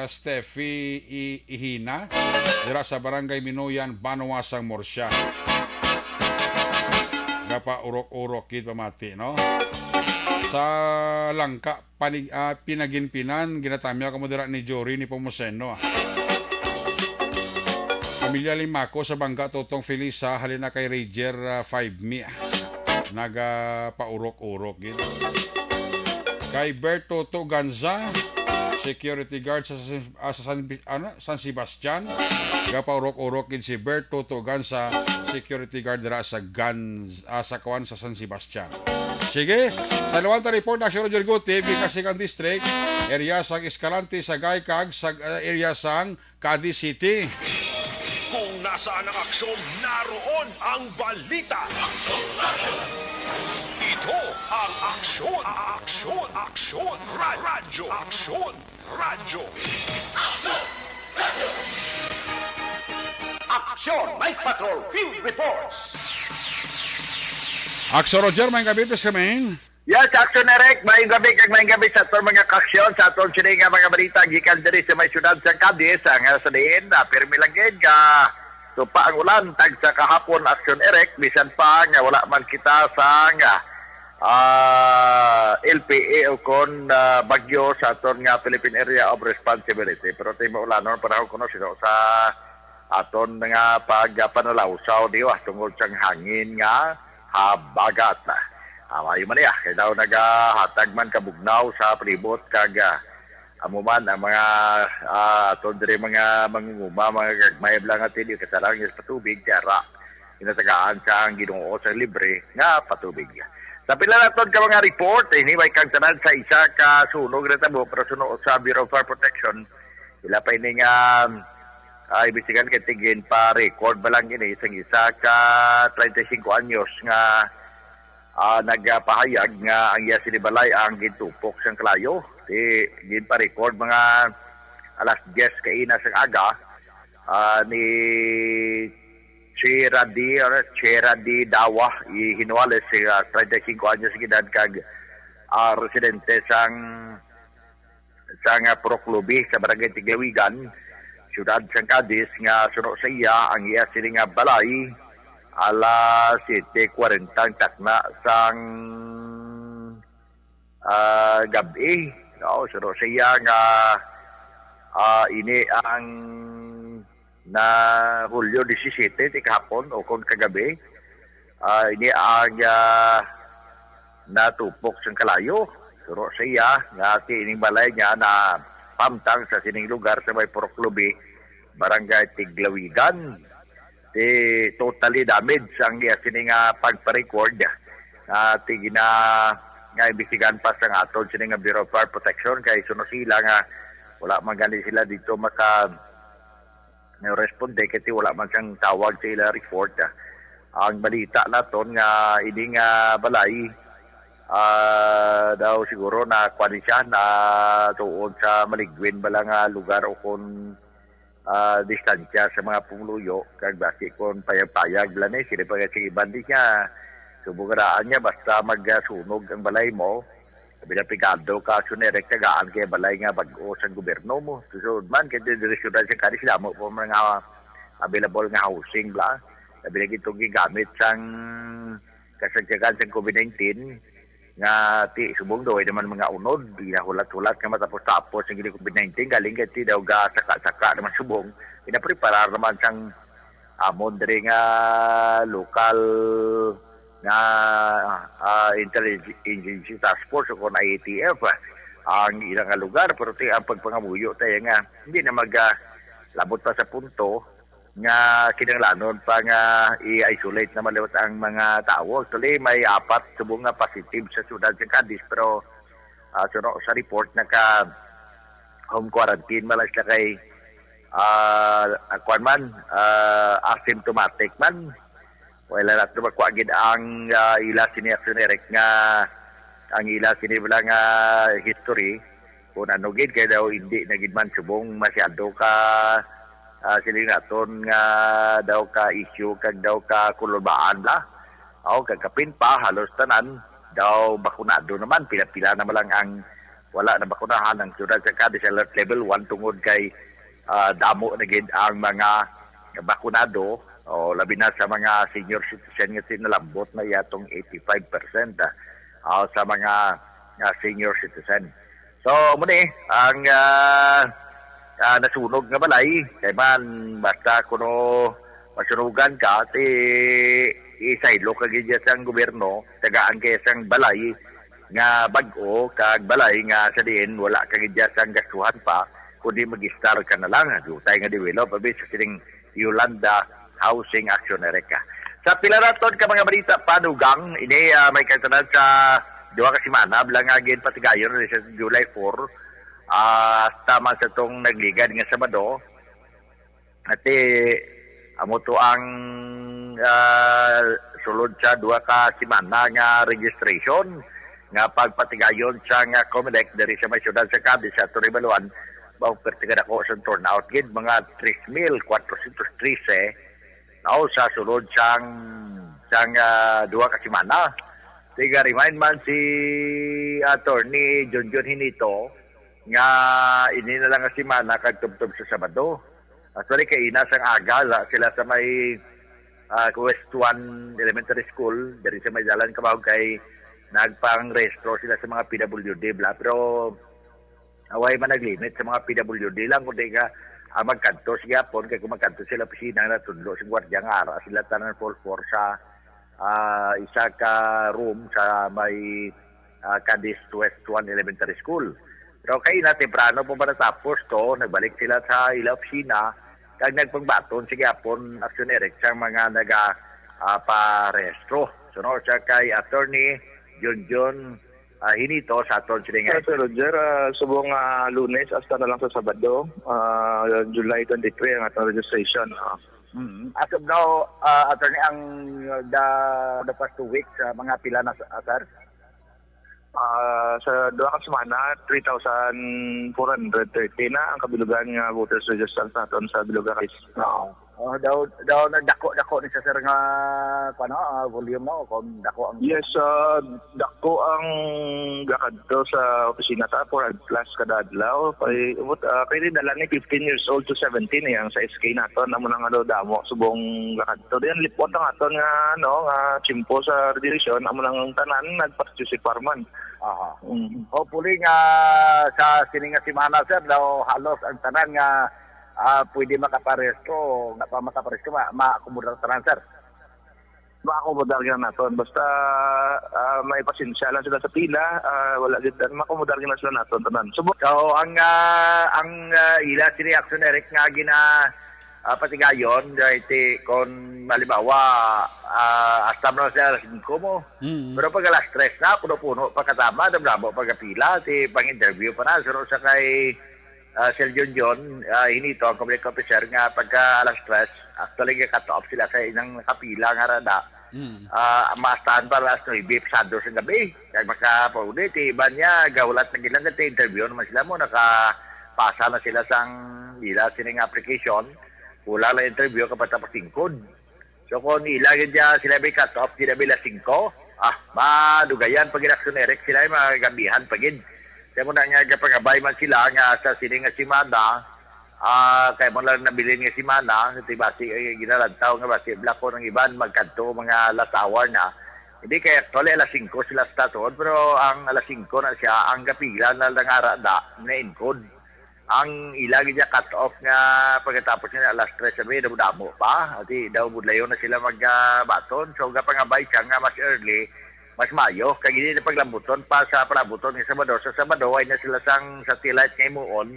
Steffi Ihina. Dira sa Barangay Minuyan, Banuasang Morsya. Gapa urok-urok kid pamati, no? Sa Langka, Pinaginpinan, ginatamya ka mo dira ni Jory ni Pomoseno. Pamilya Limako sa Bangga Totong Felisa, halina kay Ranger 5Me. Naga paurok-urok gid. Kay Bert Toto Ganza, security guard sa San Sebastian. Ga paurok-urok gid si Bert Toto Ganza, security guard dira sa sa Kawan sa San Sebastian. Sige, sa Luwalta Report na Action Roger Guti, Bicasigan District, area sang Escalante, Sagay, kag sa area sang Cadiz City. Kung nasaan ang aksyon, naroon ang balita. Ito ang aksyon, aksyon, aksyon, radyo, aksyon, radyo. Aksyon, radyo. Action! Night Patrol Field Reports! Akso Roger, may kabitis kami. Yes, Action Eric, may gabi kag may gabi sa itong mga kaksyon, sa itong sining nga mga balita, gikan diri sa may syudad sa Cadiz, ang sa diin, pirmi lang gid ka, tupa ang ulan, tag sa kahapon, Action Eric, bisan pa nga wala man kita sa nga, LPA o kon bagyo sa aton nga Philippine Area of Responsibility. Pero tayo maulanon, panahon ko no, sino sa aton nga pagpanalawsaw diyo, tungkol siyang hangin nga habagat na. Mayo man kaya daw nagahatag man kabugnaw sa palibot kag amuman ang mga aton diri mga mangunguma, mga gagmay lang atin yung kasalang sa patubig, kaya inatagaan sa ang Ginoo sa libre nga patubig. Sa pila naton ka mga report, may kang tanan sa isa ka sunog na tabo, pero sunog sa Bureau of Fire Protection, ila pa ini nga ibisigan kay tigin pa record ba lang ini isang isa ka 35 anyos nga nagpahayag nga ang iya sinibalay ang gintupok sang kalayo. Gin pa record mga alas 10 kaina sang aga ni Cheradi Dawa Hinuales, 35 anyos gidad kag residente sang Proclubi sa Barangay Tiglawigan, siyudad sang Cadiz, nga suno sa iya ang iya sini nga balay alas 7:40 takna sang gabi. Suno sa iya nga ini ang na Hulyo 17 kahapon o kung kagabi, ini ang natupok sang kalayo. Suno sa iya nga ining balay niya na pamtang sa sining lugar sa may Proclubi, Barangay Tiglawigan. Totally damaged ang sining pagpa-record tigina nga imbestigahan pa sa aton sining Bureau of Fire Protection, kay suno sila nga wala man gani sila dito maka responde kasi wala man siyang tawag sa ila report. Ang balita naton nga ini nga balay daw siguro na kwani siya na tuod sa maligwin bala nga lugar o kung distansya sa mga pungluyo kag basi kon payag-payag lan sila pa kasi ibandi niya subugaraan niya basta magsunog ang balay mo pinapigado ka sunerek tagaan kay balay nga bag-o sa gobyerno mo susud man kay direksyon sa kadis damo po mga available nga housing bla sabi na itong gigamit sang kasagsagan sa COVID-19 nga subong daw naman mga unod, hinahulat-hulat nga matapos-tapos ng COVID-19, galing kati daw saka naman subong, pinapreparar naman sang amon diri nga local nga intelligence task force o kung IATF ang ilang lugar, pero ang pagpangamuyo tayo nga, hindi na labot pa sa punto nga kinanglanon pa nga i-isolate na maliwat ang mga tao. Actually, may 4 subong nga positive sa siyudad sa Cadiz, pero sa report naka home quarantine malas na kay asymptomatic man. Wala natin magkwagid ang ila sini-Action Eric nga ang ila sinibla nga history kung ano gid kaya daw hindi nagid man subong masyado ka sila naton nga daw ka issue kag daw ka kulubaan la kagkapin pa halos tanan daw bakunado naman, pila-pila naman lang ang wala na bakunahan ng siyudad sa Cadiz alert level 1 tungod kay damo na gid ang mga bakunado o labi na sa mga senior citizen nga sinalambot na yatong 85% sa mga senior citizen. So muna ang nasunog nga balay kay man basta kuno masunugan ka isaylo kag sang gobyerno tagaan kay sang balay nga bag-o kag balay nga sa diin wala kag sang gastuhan pa kundi mag-star ka na lang tay nga develop abis sa sining Yolanda Housing Action Erica. Sa pilaraton ka mga balita panugang ini may katanan sa duha ka semana bilang agin patigayon sa July 4 tama sa itong nagligad nga Sabado at amo to ang sulod sa 2 ka semana nga registration nga pagpatigayon sa nga COMELEC dari sa may siyudad sa Cadiz sa Toribaluan bang pertigan ako sa turnout gid mga 3,413 sa sulod sang duha ka semana. Tiga remind man si attorney Junjun Hinito nga ini na lang nga semana kag tubtob sa Sabado. Actually kay ina sang aga sila sa may West 1 Elementary School dari sa may dalan Kabahog kay nagpang-restro sila sa mga PWD bla pero away man naglimit sa mga PWD lang kundi nga magkanto siya pon kay kung magkanto sila pisina na tudlo sa gwardiya nga ara sila tanan full force sa isa ka room sa may Cadiz West 1 Elementary School. Pero kay na temprano po ba natapos to, nagbalik sila sa ila opisina kag nagpangbaton sige apon action erect sa mga naga pa-restro. Sunod siya kay attorney Junjun Hinito sa aton sila Sir Roger, subong Lunes hasta na lang sa Sabado, July 23 ang atong registration. As of now, attorney, ang the past 2 weeks, mga pila na sir? Sa duha ka semana, 3,430 na ang kabilugan nga voters registrants naton sa Biluga Case. Daw nagdako ni sa sir nga volume mo kung dako ang Yes, dako ang gakadto sa opisina sa 400 plus kada adlaw. Pwede dala ni 15 years old to 17 ang sa SK naton amo nang damo subong gakadto. Diyan lipot ang aton nga nga chimpo sa registration amo nang tanan nagparticipar man. Hopefully nga sa sininga semana sir daw halos ang tanan nga pwede makaparesto, nga pa makaparesto, maakomodar tanan sir. Maakomodar yan naton. Basta may pasensya lang sila sa pila, wala gid maakomodar na sila naton tanan. So ang ila si reaction Eric nga gina patigayon iti kon malibawa hasta mo sa 5 mo. Pero pag alas 3 na puno-puno pagkatama damdamo pagkapila ti pang-interview pa na so sa kay Sir Junjun Hinito ang public officer nga pagka alas 3 actually cut-off sila sa inang nakapila nga rada mastahan para alas 9 pasado sa gabi kaya makapauli ti iban niya gawlat na gilang ti interview naman sila mo nakapasa na sila sang ila sining application wala lang interview kapag tapos tingkod so kung ilagin niya sila may cut-off sila may 5 madugayan pag inaksyon Eric sila may magabihan pagid. Kaya mo na nga kapagabay man sila nga sa sining nga simana, kaya mo lang nabilin nga simana, iti basi ginalantaw nga basi blako ng iban magkanto mga last hour na. Hindi kaya actually alas 5 sila statod, pero ang alas 5 na siya, ang kapila na lang arada na encode. Ang ilagi niya cut off nga pagkatapos niya alas 3 sabi, damo pa, at daw budlayo na sila magbaton. So kapagabay siya nga mas early, mas mayo kay gini na paglambuton pa sa palabuton ng Sabado sa Sabado ay na sila sang satellite ngay muon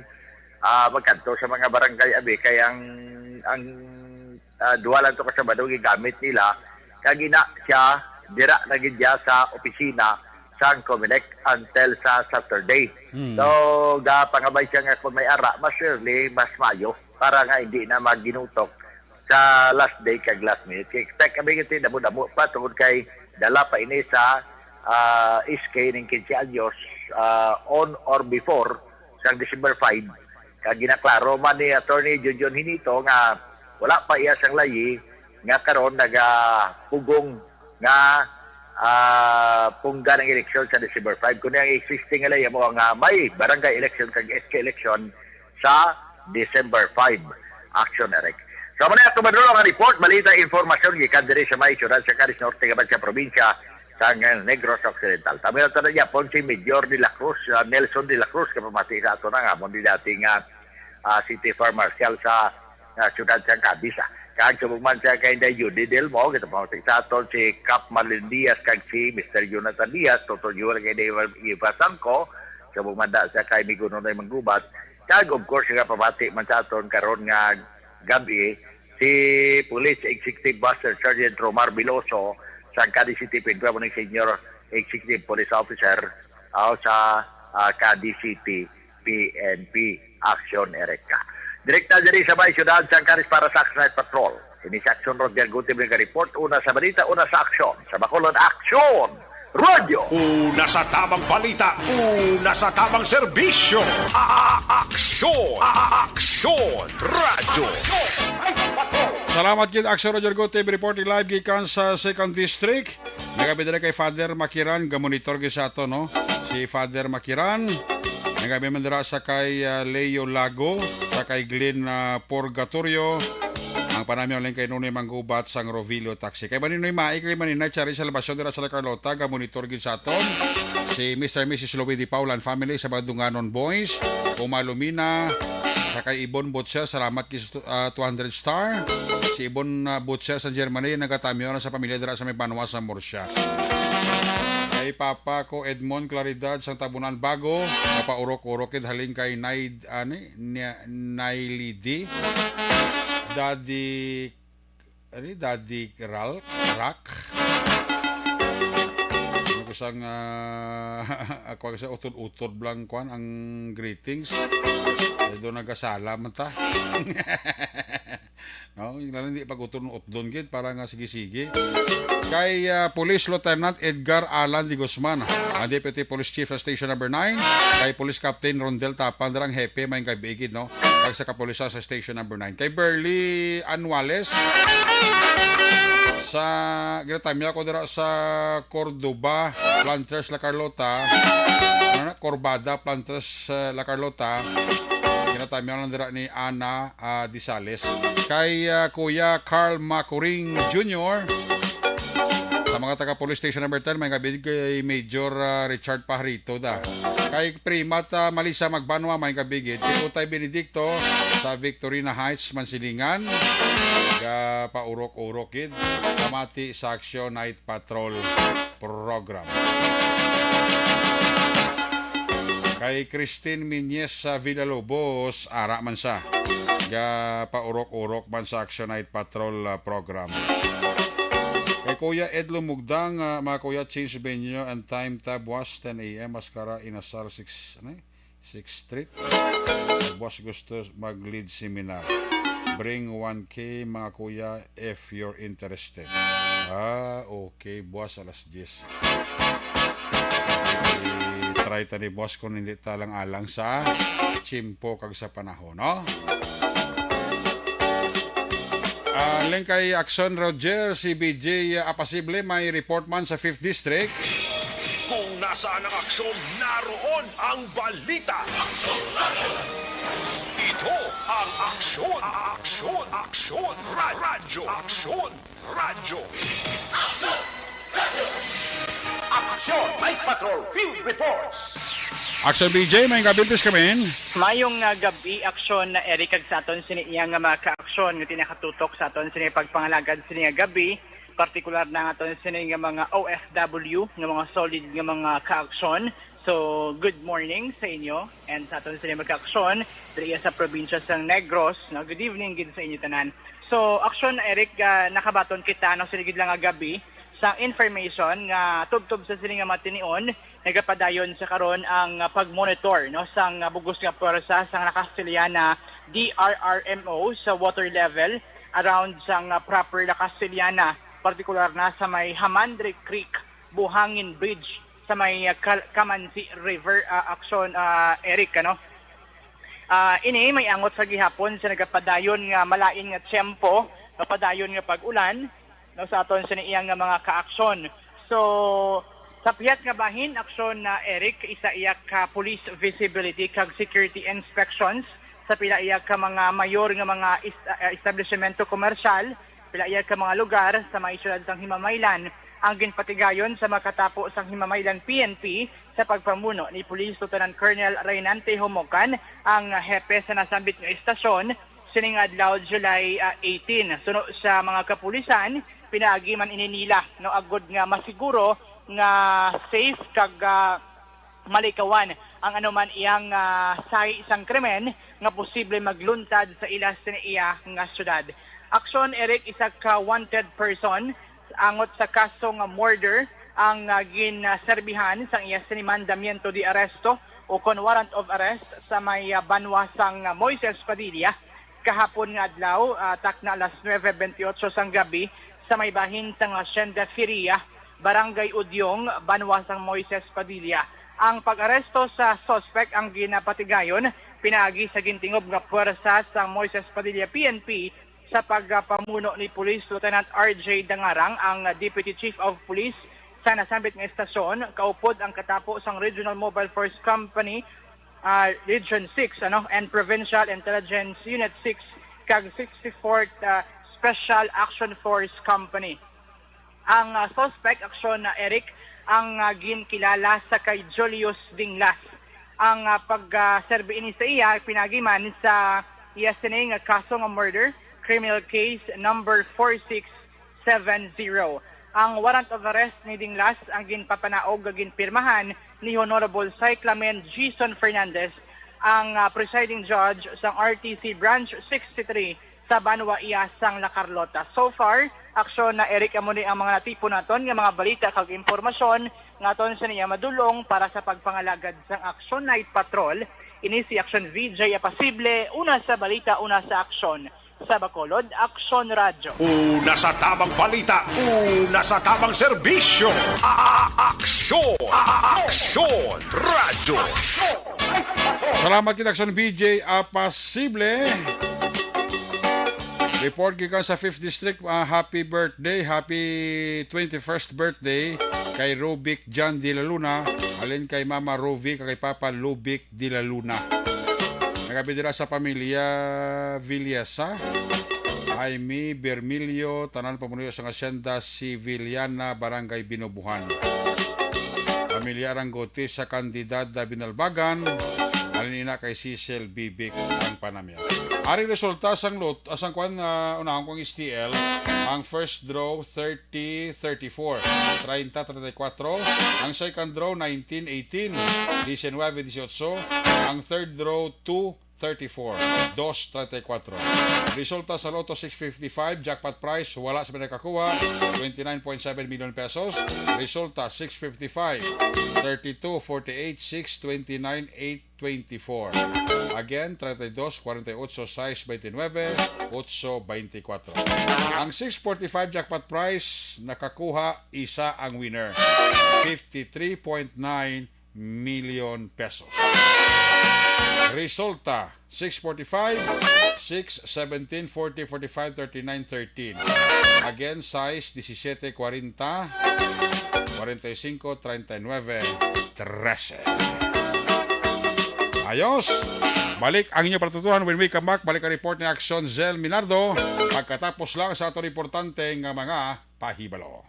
magkanto sa mga barangay abi kay ang duwa lang to ka Sabado gigamit nila kay gina siya dira na gidya sa opisina sa Comelec until sa Saturday. So pangabay siya nga kung may ara mas early mas mayo para nga hindi na maginutok sa last day kag last minute. Expect kami kiti damo-damo pa tungod kay dala pa ini sa SK ng 15 anyos on or before sa December 5. Kag ginaklaro man ni attorney Junjun Hinito nga wala pa iya sang layi nga karon pugong nga pungga ng eleksyon sa December 5. Kundi ang existing nga layi mo nga may barangay election kag SK election sa December 5. Action Eric. So, manaya tumadro ang report, balita, informasyon, gikan diri sa may syudad sa Caris Norte, kaban sa probinsya sa Negros Occidental. Tami na tayo Japon si Major de la Cruz, Nelson de la Cruz, kapamati sa ito na nga, mundi dating City Farm Marshal sa syudad sa Cadiz. Kag subugman siya kay Judy Delmo, kita pamati sa ito si Cap Marlin Diaz, kag si Mr. Jonathan Diaz, Toto Jura kay Eva Sanco, subugman da siya kay Miguno na Manggubat. Kag of course, siya pamati man sa ito karon nga gabi si Police Executive Master Sergeant Romar Biloso sa Cadiz City Pinto ni Senior Executive Police Officer sa Cadiz City PNP Action Ereka. Direkta diri sa may syudad sa Cadiz para sa Night Patrol. Ini sa Action Roger Guti mga report una sa balita, una sa aksyon. Sa Bacolod Action Radio. Una sa tamang balita, una sa tamang serbisyo. Aksyon! Aksyon! Radyo! Salamat kid Action Roger Go TV reporting live gikan sa 2nd District. Nagabidala kay Father Makiran, gamonitor gyud sa ato no. Si Father Makiran nagabimandira sa kay Leo Lago, sa kay Glenn Purgatorio. Ang panami online kay Nunoy Manggubat sang Rovilio Taxi. Kay Maninoy Mai, kay Maninay Chari sa labasyon dira sa La Carlota, gamonitor gyud sa aton. Si Mr. and Mrs. Louie Di Paulan family sa Badunganon Boys, Umalumina, sa kay Ibon Butcher, salamat kay 200 star. Si Ibon Butcher sa Germany, nagatamyo na sa pamilya dira sa may Banwa sa Murcia. Kay Papa ko Edmond Claridad sang Tabunan Bago, Papa Urok-Urok haling kay Nailidi, Daddy Rak. Kusang ako kasi utod-utod lang kwan ang greetings. Doon nagasala man ta. No, hindi pag utod-utod gid para nga sige-sige. Kay Police Lieutenant Edgar Alan Di Guzman, ang Deputy Police Chief sa Station Number 9. Kay Police Captain Rondel Tapan, darang hepe may kaibigid no. Kag sa kapolisa sa Station Number 9. Kay Burley Anwales sa ginatamya ko dira sa Cordoba, Planters La Carlota, Corbada, Planters La Carlota. Ginatamya lang dira ni Ana Disales. Kay Kuya Carl Macuring Jr. sa mga taga Police Station Number 10, may kabid kay Major Richard Pajarito da. Kay Primat Malisa Magbanwa, may kabigid. Kay Utay Benedicto sa Victorina Heights, Mansilingan. Paurok-urok kid. Kamati sa Action Night Patrol Program. Kay Christine Minyes sa Villalobos, ara man sa. Paurok-urok man sa Action Night Patrol Program. Kay Kuya Edlo Mugdang, mga Kuya, change venue and time tab was 10 a.m. Mascara Inasal 6 Street. Boss gusto mag-lead seminar. Bring 1K mga Kuya if you're interested. Okay, boss, alas 10. Try ta ni boss kung hindi talang-alang sa chimpo kag sa panahon, no? Link kay Action Roger, si BJ Apasible, may report man sa 5th District. Kung nasaan ang aksyon, naroon ang balita. Ito ang aksyon, radyo. Action! Night Patrol Field Reports! Action BJ, may kabintis kami. Mayong gabi aksyon na Eric kag sa aton sini iya nga mga ka-aksyon nga tinakatutok sa aton sini pagpangalagad sini nga gabi, partikular na aton sini nga mga OFW nga mga solid nga mga ka-aksyon. So, good morning sa inyo and sa aton sini magka-aksyon diri sa probinsya sang Negros. No, good evening gid sa inyo tanan. So, aksyon na Eric, nakabaton kita no siligid lang nga gabi sa information nga tubtob sa sini nga matinion nagapadayon sa karon ang pagmonitor no sang bugos nga pwersa sang Nakastiliana DRRMO sa water level around sang proper Nakastiliana, partikular na sa may Hamandre Creek Buhangin Bridge sa may Kamansi River. Action Eric ano. Ini may angot sa gihapon sa nagapadayon nga malain nga tiyempo, napadayon nga pag-ulan no sa aton sa iyang nga mga ka-aksyon. So sa piyat nga bahin aksyon na Eric, isa iyak ka police visibility kag security inspections sa pila iyak ka mga mayor nga mga establishmento komersyal, pila iyak ka mga lugar sa mga syudad sang Himamaylan. Ang ginpatigayon sa makatapo sang Himamaylan PNP sa pagpamuno ni Police Lieutenant Colonel Reynante Homocan, ang hepe sa nasambit nga istasyon sining adlaw July 18. Suno sa mga kapulisan, pinaagi man ininila no agud nga masiguro nga safe kag malikawan ang anuman iyang say isang krimen nga posible magluntad sa ilas iya nga syudad. Aksyon Eric, isa ka wanted person angot sa kaso nga murder ang ginserbihan sang iya sinimandamiento di aresto o kon warrant of arrest sa may Banwa sang Moises Padilla kahapon nga adlaw takna alas 9:28 sang gabi sa may bahin sang Hacienda Feria, Barangay Udyong, Banwa sang Moises Padilla. Ang pag-aresto sa suspect ang ginapatigayon pinaagi sa gintingob nga puwersa sa Moises Padilla PNP sa pagpamuno ni Police Lieutenant RJ Dangarang, ang Deputy Chief of Police sa nasambit ng estasyon. Kaupod ang katapos ang Regional Mobile Force Company Region 6 and Provincial Intelligence Unit 6 kag 64th Special Action Force Company. Ang suspect, aksyon na Eric, ang ginkilala sa kay Julius Dinglas. Ang pag-serve ini sa iya pinagiman sa iya sining kaso nga murder, criminal case number 4670. Ang warrant of arrest ni Dinglas ang ginpapanaog ug ginpirmahan ni Honorable Cyclamen Jason Fernandez, ang presiding judge sa RTC Branch 63 sa Banwa Iyasang La Carlota. So far, aksyon na Eric amuni ang mga natipo naton nga mga balita kag impormasyon nga aton sa niya madulong para sa pagpangalagad sang Action Night Patrol. Ini si Action VJ Apasible, una sa balita, una sa aksyon. Sa Bacolod, Action Radio. Una sa tamang balita, una sa tamang serbisyo. Aksyon! Aksyon! Radyo! Salamat kita Action BJ Apasible. Report gikan sa 5th District. Happy birthday, happy 21st birthday kay Robic John de la Luna. Alin kay Mama Rovic, kay Papa Lubic de la Luna. Nagabidira sa pamilya Villasa, Jaime Bermilio, tanan pamunuyo sa Hacienda Civiliana, Barangay Binubuhan. Pamilya Rangote sa Kandidada Binalbagan, alinina kay Cecil Bibik ang Panamya. Aring resulta sang lot, asang kwan unahang kong STL, ang first draw 30-34, 30-34, ang second draw 19-18, 19-18, ang third draw 2-34, 2-34. Resulta sa Lotto 655, jackpot price, wala sa pinakakuha, 29.7 million pesos. Resulta 655, 32, 48, 6, 29, 8, 24. Again, 32, 48, 6, 29, 8, 24. Ang 645 jackpot price, nakakuha isa ang winner. 53.9 million pesos. Resulta 645, 6, 17, 40, 45, 39, 13. Again, size 17, 40, 45, 39, 13. Ayos! Balik ang inyong patutuhan when we come back. Balik ang report ni Action Zel Minardo. Pagkatapos lang sa itong importante nga mga pahibalo.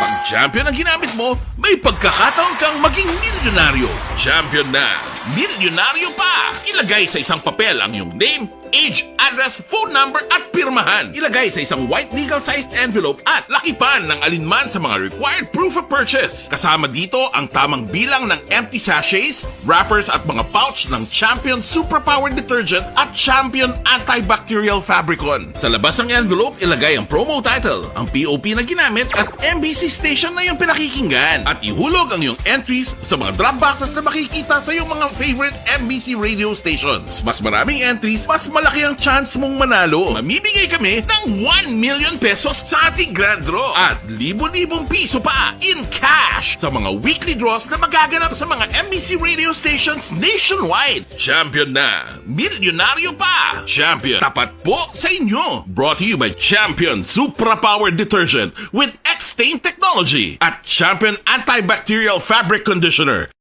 Pag champion ang ginamit mo, may pagkakataon kang maging milyonaryo. Champion na, milyonaryo pa! Ilagay sa isang papel ang iyong name, age, address, phone number at pirmahan. Ilagay sa isang white legal-sized envelope at lakipan ng alinman sa mga required proof of purchase. Kasama dito ang tamang bilang ng empty sachets, wrappers at mga pouch ng Champion Superpower Detergent at Champion Antibacterial Fabricon. Sa labas ng envelope, ilagay ang promo title, ang POP na ginamit at MBC station na iyong pinakikinggan. At ihulog ang iyong entries sa mga drop boxes na makikita sa iyong mga favorite MBC radio stations. Mas maraming entries, mas malaki ang chance mong manalo. Mamimigay kami ng 1 million pesos sa ating grand draw at libo-libong piso pa in cash sa mga weekly draws na magaganap sa mga MBC radio stations nationwide. Champion na, milyonaryo pa. Champion, tapat po sa inyo. Brought to you by Champion Superpower Detergent with X-Stain Technology at Champion Antibacterial Fabric Conditioner.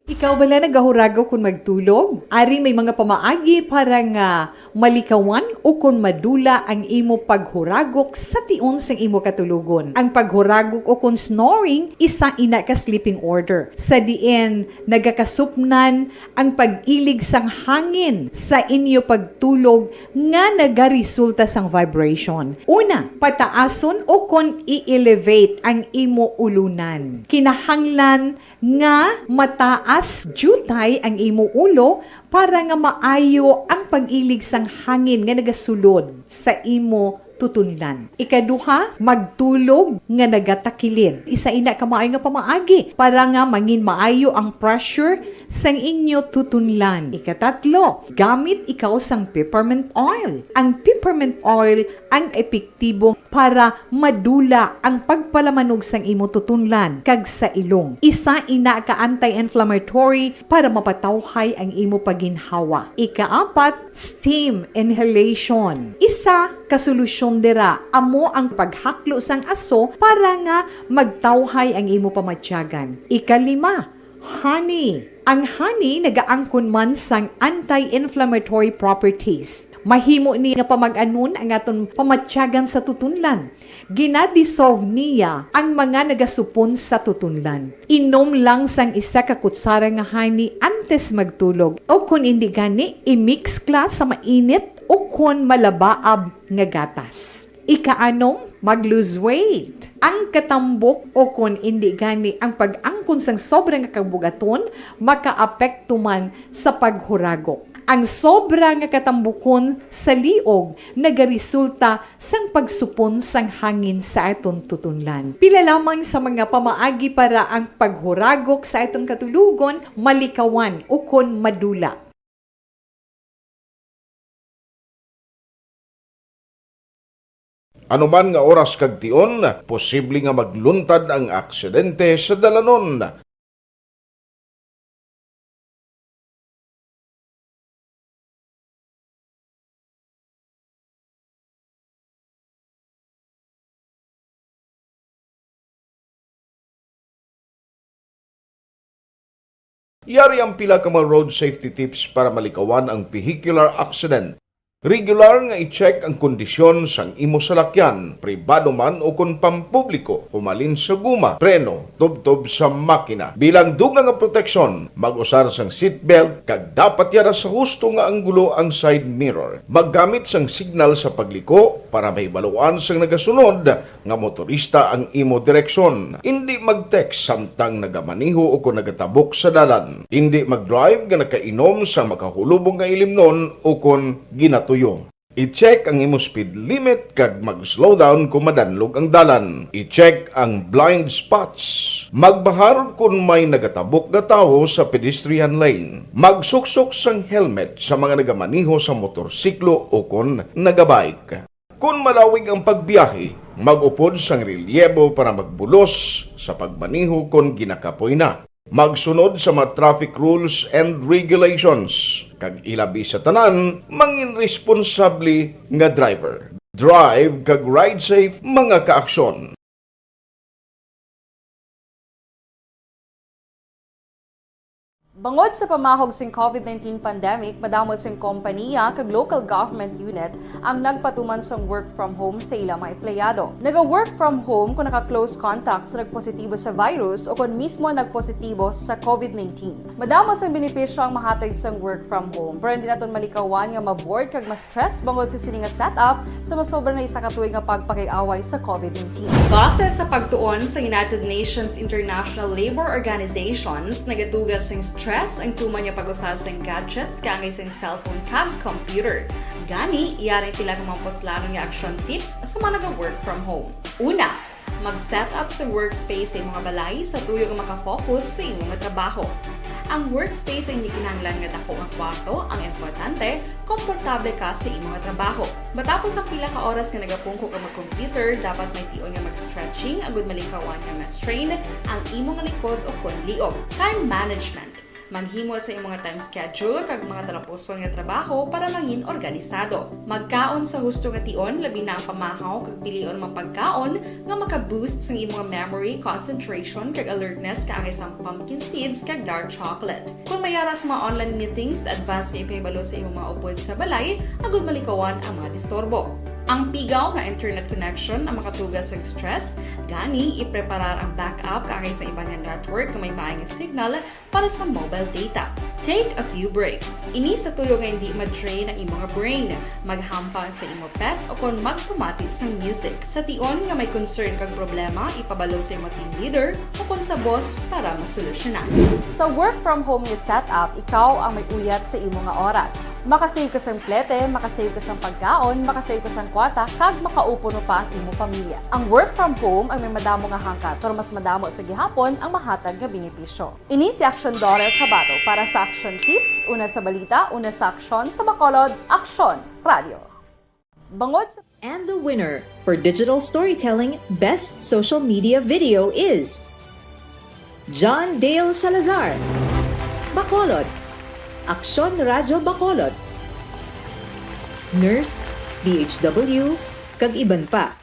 Ikaw bala nagahuragaw kung magtulog? Ari may mga pamaagi para nga malikawan o kung madula ang imo paghuragok sa tion sang imo katulugon. Ang paghuragok o kung snoring, isa ina ka sleeping order. Sa diin, nagakasupnan ang pag-ilig sang hangin sa inyo pagtulog nga nagaresulta sang vibration. Una, pataason o kung i-elevate ang imo ulunan. Kinahanglan nga mataas jutay ang imo ulo para nga maayo ang pag-ilig sang hangin nga nagasulod sa imo tutunlan. Ikaduha, magtulog nga nagatakilid. Isa ina ka maayo nga pamaagi para nga mangin maayo ang pressure sang inyo tutunlan. Ikatatlo, gamit ikaw sang peppermint oil. Ang peppermint oil ang epektibo para madula ang pagpalamanog sang imo tutunlan kag sa ilong. Isa ina ka anti-inflammatory para mapatawhay ang imo paginhawa. Ikaapat, steam inhalation. Isa ka solusyon dira amo ang paghaklo sang aso para nga magtawhay ang imo pamatyagan. Ikalima, honey. Ang honey nagaangkon man sang anti-inflammatory properties. Mahimo ni nga pamag-anon ang aton pamatyagan sa tutunlan. Ginadissolve niya ang mga nagasupon sa tutunlan. Inom lang sang isa ka kutsara nga honey antes magtulog. O kung hindi gani, i-mix kla sa mainit o kung malabaab nga gatas. Ikaanong, mag-lose weight. Ang katambok o kung hindi gani ang pag-angkon sang sobrang kabugaton, makaapekto man sa paghuragok. Ang sobra nga katambukon sa liog nagaresulta sang pagsupon sang hangin sa aton tutunlan. Pila lamang sa mga pamaagi para ang paghuragok sa aton katulugon malikawan o kon madula. Anuman nga oras kag tion, posible nga magluntad ang aksidente sa dalanon. Yari ang pila ka mga road safety tips para malikawan ang vehicular accident. Regular nga i-check ang kondisyon sang imo salakyan, pribado man o kung pampubliko, humalin sa guma, preno, tubtob sa makina. Bilang dugang nga proteksyon, mag-usar sang seatbelt, kag dapat yara sa husto nga anggulo ang side mirror. Maggamit sang signal sa pagliko para may baluan sang nagasunod nga motorista ang imo direksyon. Hindi mag-text samtang nagamaniho o kung nagatabok sa dalan. Hindi mag-drive nga nakainom sa makahulubong nga ilimnon o kung ginato I-check ang imo speed limit kag mag-slow down kung madanlog ang dalan. I-check ang blind spots. Magbahar kung may nagatabok na tao sa pedestrian lane. Magsuksok sang helmet sa mga nagamaniho sa motorsiklo o kung nagabike. Kung malawig ang pagbiyahe, mag-upod sang relyebo para magbulos sa pagmaniho kung ginakapoy na. Magsunod sa mga traffic rules and regulations. Kag ilabi sa tanan, mangin responsable nga driver. Drive kag ride safe mga kaaksyon. Bangod sa pamahog sing COVID-19 pandemic, madamo sing kompanya kag local government unit ang nagpatuman sang work from home sa ilang mga empleyado. Naga-work from home kung naka-close contact sa nagpositibo sa virus o kung mismo nagpositibo sa COVID-19. Madamo sang benepisyo ang mahatag sang work from home, pero hindi naton malikawan nga ma-bored kag ma-stress bangod sa sini nga setup sa masobra na isa ka tuig nga pagpakiaway sa COVID-19. Base sa pagtuon sa United Nations International Labour Organizations, nagatugas sing stress ang tuman niya pag-usar sa gadgets kangay sa cellphone kag computer. Gani, iyarin tila ng mga poslano nga action tips sa mga nag-work from home. Una, mag-set up sa workspace sa mga balay sa tuyo nga makafocus sa imong trabaho. Ang workspace ay hindi kinahanglan nga dako nga kwarto, ang importante, komportable ka sa imong trabaho. Matapos ang pila ka oras nga nagapungko ka mag-computer, dapat may tion nga mag-stretching agud malikawan nga ma-strain ang imong likod o kon liog. Time management. Maghimo sa imong time schedule kag mga talapuson nga trabaho para maging organisado. Magkaon sa husto nga tion, labi na ang pamahaw kag pilion mga pagkaon nga maka-boost sa imong memory, concentration kag alertness kaangay sang pumpkin seeds kag dark chocolate. Kung mayara sa mga online meetings, advance nga ipahibalo sa imong mga upod sa balay, agud malikawan ang mga disturbo. Ang pigaw nga internet connection ang makatugas sa stress, gani ipreparar ang backup kaangay sa ibang network na may maayong signal para sa mobile data. Take a few breaks. Ini sa tuyo nga hindi ma-drain ang imong brain. Maghampang sa imong pet o kung magpumatit sa music. Sa tion nga may concern kag problema, ipabalo sa imong team leader o kung sa boss para masolusyonan. Sa work from home nga setup, ikaw ang may uyat sa imong nga oras. Makasave ka sa plete, makasave ka sa pagkaon, makasave ka sa kwarta kag makaupo no pa ang imo pamilya. Ang work from home ay may madamo nga hangkat pero mas madamo sa gihapon ang mahatag nga benepisyo. Ini si Action Daughter Kabato para sa Action Tips, una sa balita, una sa aksyon sa Bacolod, Action Radio. Bangod sa And the winner for Digital Storytelling Best Social Media Video is John Dale Salazar, Bacolod, Aksyon Radio Bacolod, Nurse, DHW, kag iban pa.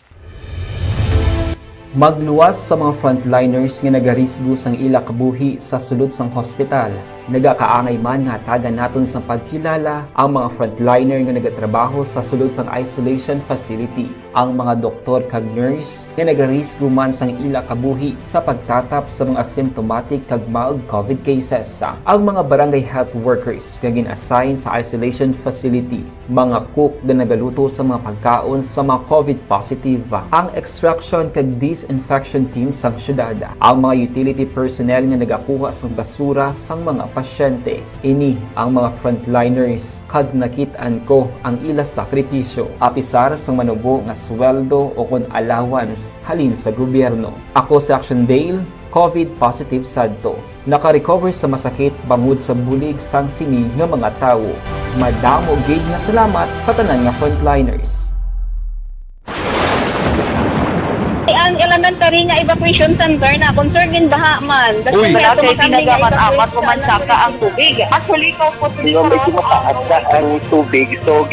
Magluwas sa mga frontliners nga nagarisgo sang ila kabuhi sa sulod sang hospital. Nagakaangay man nga tagan naton sa pagkilala ang mga frontliner nga nagatrabaho sa sulod sang isolation facility. Ang mga doktor kag nurse nga nagarisgo man sang ila kabuhi sa pagtatap sa mga asymptomatic kag mild COVID cases. Ang mga barangay health workers nga gin-assign sa isolation facility, mga cook nga nagaluto sa mga pagkaon sa mga COVID positive. Ang extraction kag disinfection team sang syudad, ang mga utility personnel nga nagakuha sang basura sang mga pasyente. Ini ang mga frontliners kag nakit-an ko ang ila sakripisyo apisar sang manubo nga sweldo o kon allowance halin sa gobyerno. Ako sa Action Dale, COVID positive sadto. Naka-recover sa masakit bangod sa bulig sang sini nga mga tawo. Madamo gid nga salamat sa tanan nga frontliners. Ang elementary nga evacuation center na concern din baha man. Uy, kasi pinagamat-amat pumansaka ang tubig. Actually, ikaw po Medyo mataas na ang tubig. So,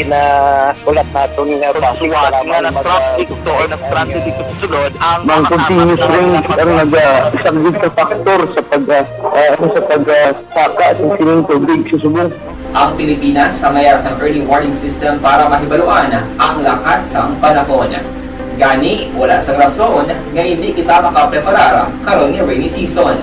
ulat natin nga pasuwag nga ng traffic to or nag-traffic dito sa sulod. Ang continuous rain ang isang good factor sa pagsaka at sining tubig sa subong. Ang Pilipinas sa mayroon sa early warning system para mahibaluan ang lakat sa panahon. Gani, wala sa rason nga hindi kita makapreparara karon ni rainy season.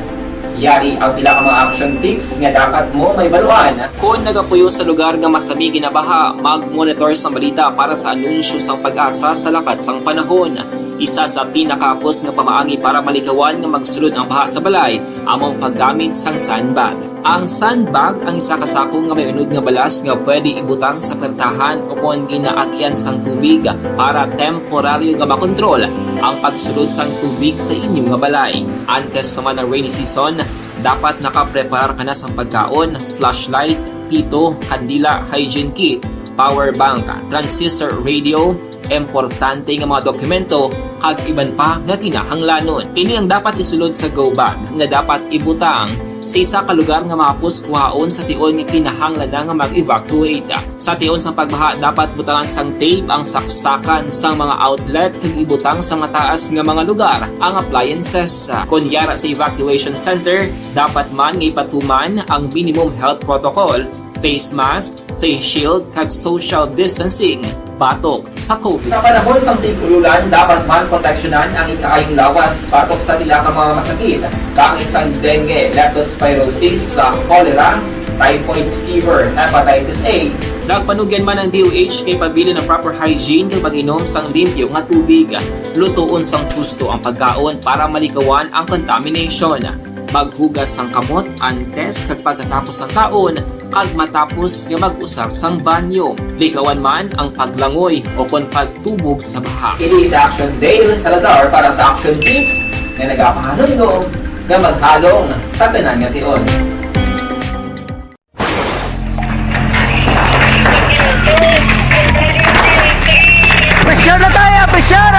Yari ang pila ka mga action tips nga dapat mo may baluan. Kung nagapuyo sa lugar nga masabi ginabaha, mag-monitor sa balita para sa anunsyo sang pag-asa sa lakat sang panahon. Isa sa pinakapos nga pamaagi para malikawan nga magsulod ang baha sa balay, among paggamit sang sandbag. Ang sandbag ang isa ka sako nga may unod nga balas nga pwede ibutang sa pertahan o kung ginaagyan sang tubig para temporaryo nga makontrol ang pagsulod sang tubig sa inyong nga balay. Antes naman ng rainy season, dapat nakapreparar ka na sang pagkaon, flashlight, pito, kandila, hygiene kit, power bank, transistor radio, importante nga mga dokumento kag iban pa nga kinahanglanon. Ini ang dapat isulod sa go bag nga dapat ibutang sa isa ka lugar nga mapos kuhaon sa tion nga kinahanglan nga mag-evacuate. Sa tion sa pagbaha dapat butangan sang tape ang saksakan sa mga outlet kag ibutang sa mataas nga mga lugar ang appliances. Kunyara sa evacuation center, dapat man nga ipatuman ang minimum health protocol, face mask, face shield kag social distancing. Batok sa COVID. Sa panahon sa tigululan, dapat man proteksyonan ang ikaayong lawas batok sa pila ka mga masakit. Kang isang dengue, leptospirosis, cholera, typhoid fever, hepatitis A. Nagpanugyan man ang DOH kay pabili ng proper hygiene kay pag-inom sang limpyo nga tubig. Lutuon sang gusto ang pagkaon para malikawan ang contamination. Maghugas sang kamot antes kag pagkatapos ang kaon kag matapos nga mag-usar sang banyo. Likawan man ang paglangoy o kon pagtubog sa baha. Kini sa Action Dale Salazar para sa Action Tips nga nagapahanundong nga maghalong sa tanan nga tion. Pressure na tayo! Pressure!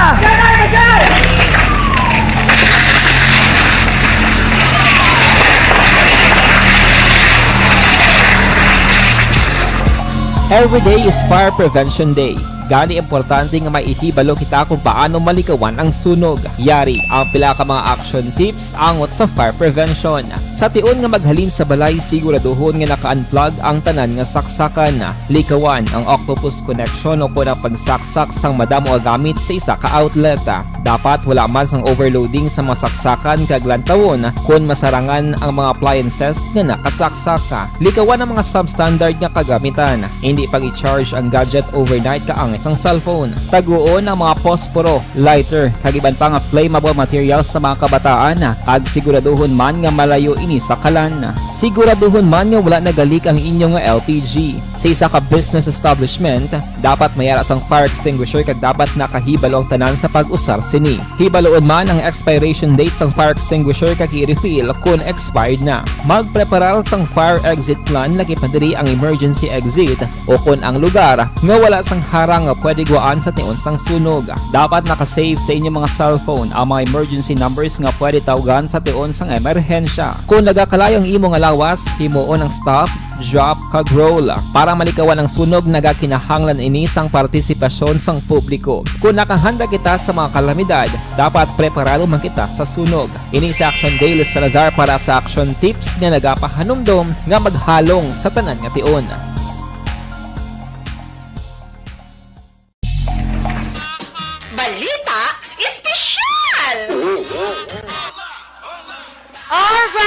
Every day is Fire Prevention Day. Gani importante nga maihibalo kita kung paano malikawan ang sunog. Yari ang pila ka mga action tips angot sa fire prevention. Sa tion nga maghalin sa balay, siguraduhon nga naka-unplug ang tanan nga saksakan. Likawan ang octopus connection o kung ang pagsaksak sang madamo gamit sa isa ka outlet. Dapat wala man sang overloading sa mga saksakan kag lantawon kung masarangan ang mga appliances nga nakasaksaka. Likawan ang mga substandard nga kagamitan. Hindi pag i-charge ang gadget overnight kaang ang isang cellphone. Taguon ang mga posporo, lighter, kagiban pa nga flammable materials sa mga kabataan ag siguraduhon man nga malayo ini sa kalan. Siguraduhon man nga wala nagalik ang inyong LPG. Sa isa ka business establishment, dapat mayara sang fire extinguisher kag dapat nakahibalo ang tanan sa pag-usar sini. Hibaloon man ang expiration date sang fire extinguisher kag i-refill kung expired na. Magpreparar sang fire exit plan lagi padiri ang emergency exit o kung ang lugar nga wala sang harang nga pwede guaan sa tiun sang sunog. Dapat nakasave sa inyong mga cellphone ang mga emergency numbers nga pwede tawagan sa tiun sang emerhensya. Kung nagakalayong imong alawas, himuon ang stop, drop, kag roll. Para malikawan ang sunog, nagakinahanglan ini sang partisipasyon sang publiko. Kung nakahanda kita sa mga kalamidad, dapat preparado man kita sa sunog. Ini sa Action Daily Salazar para sa action tips nga nagapahanumdom nga maghalong sa tanan nga tiun. Balita espesyal! Alright!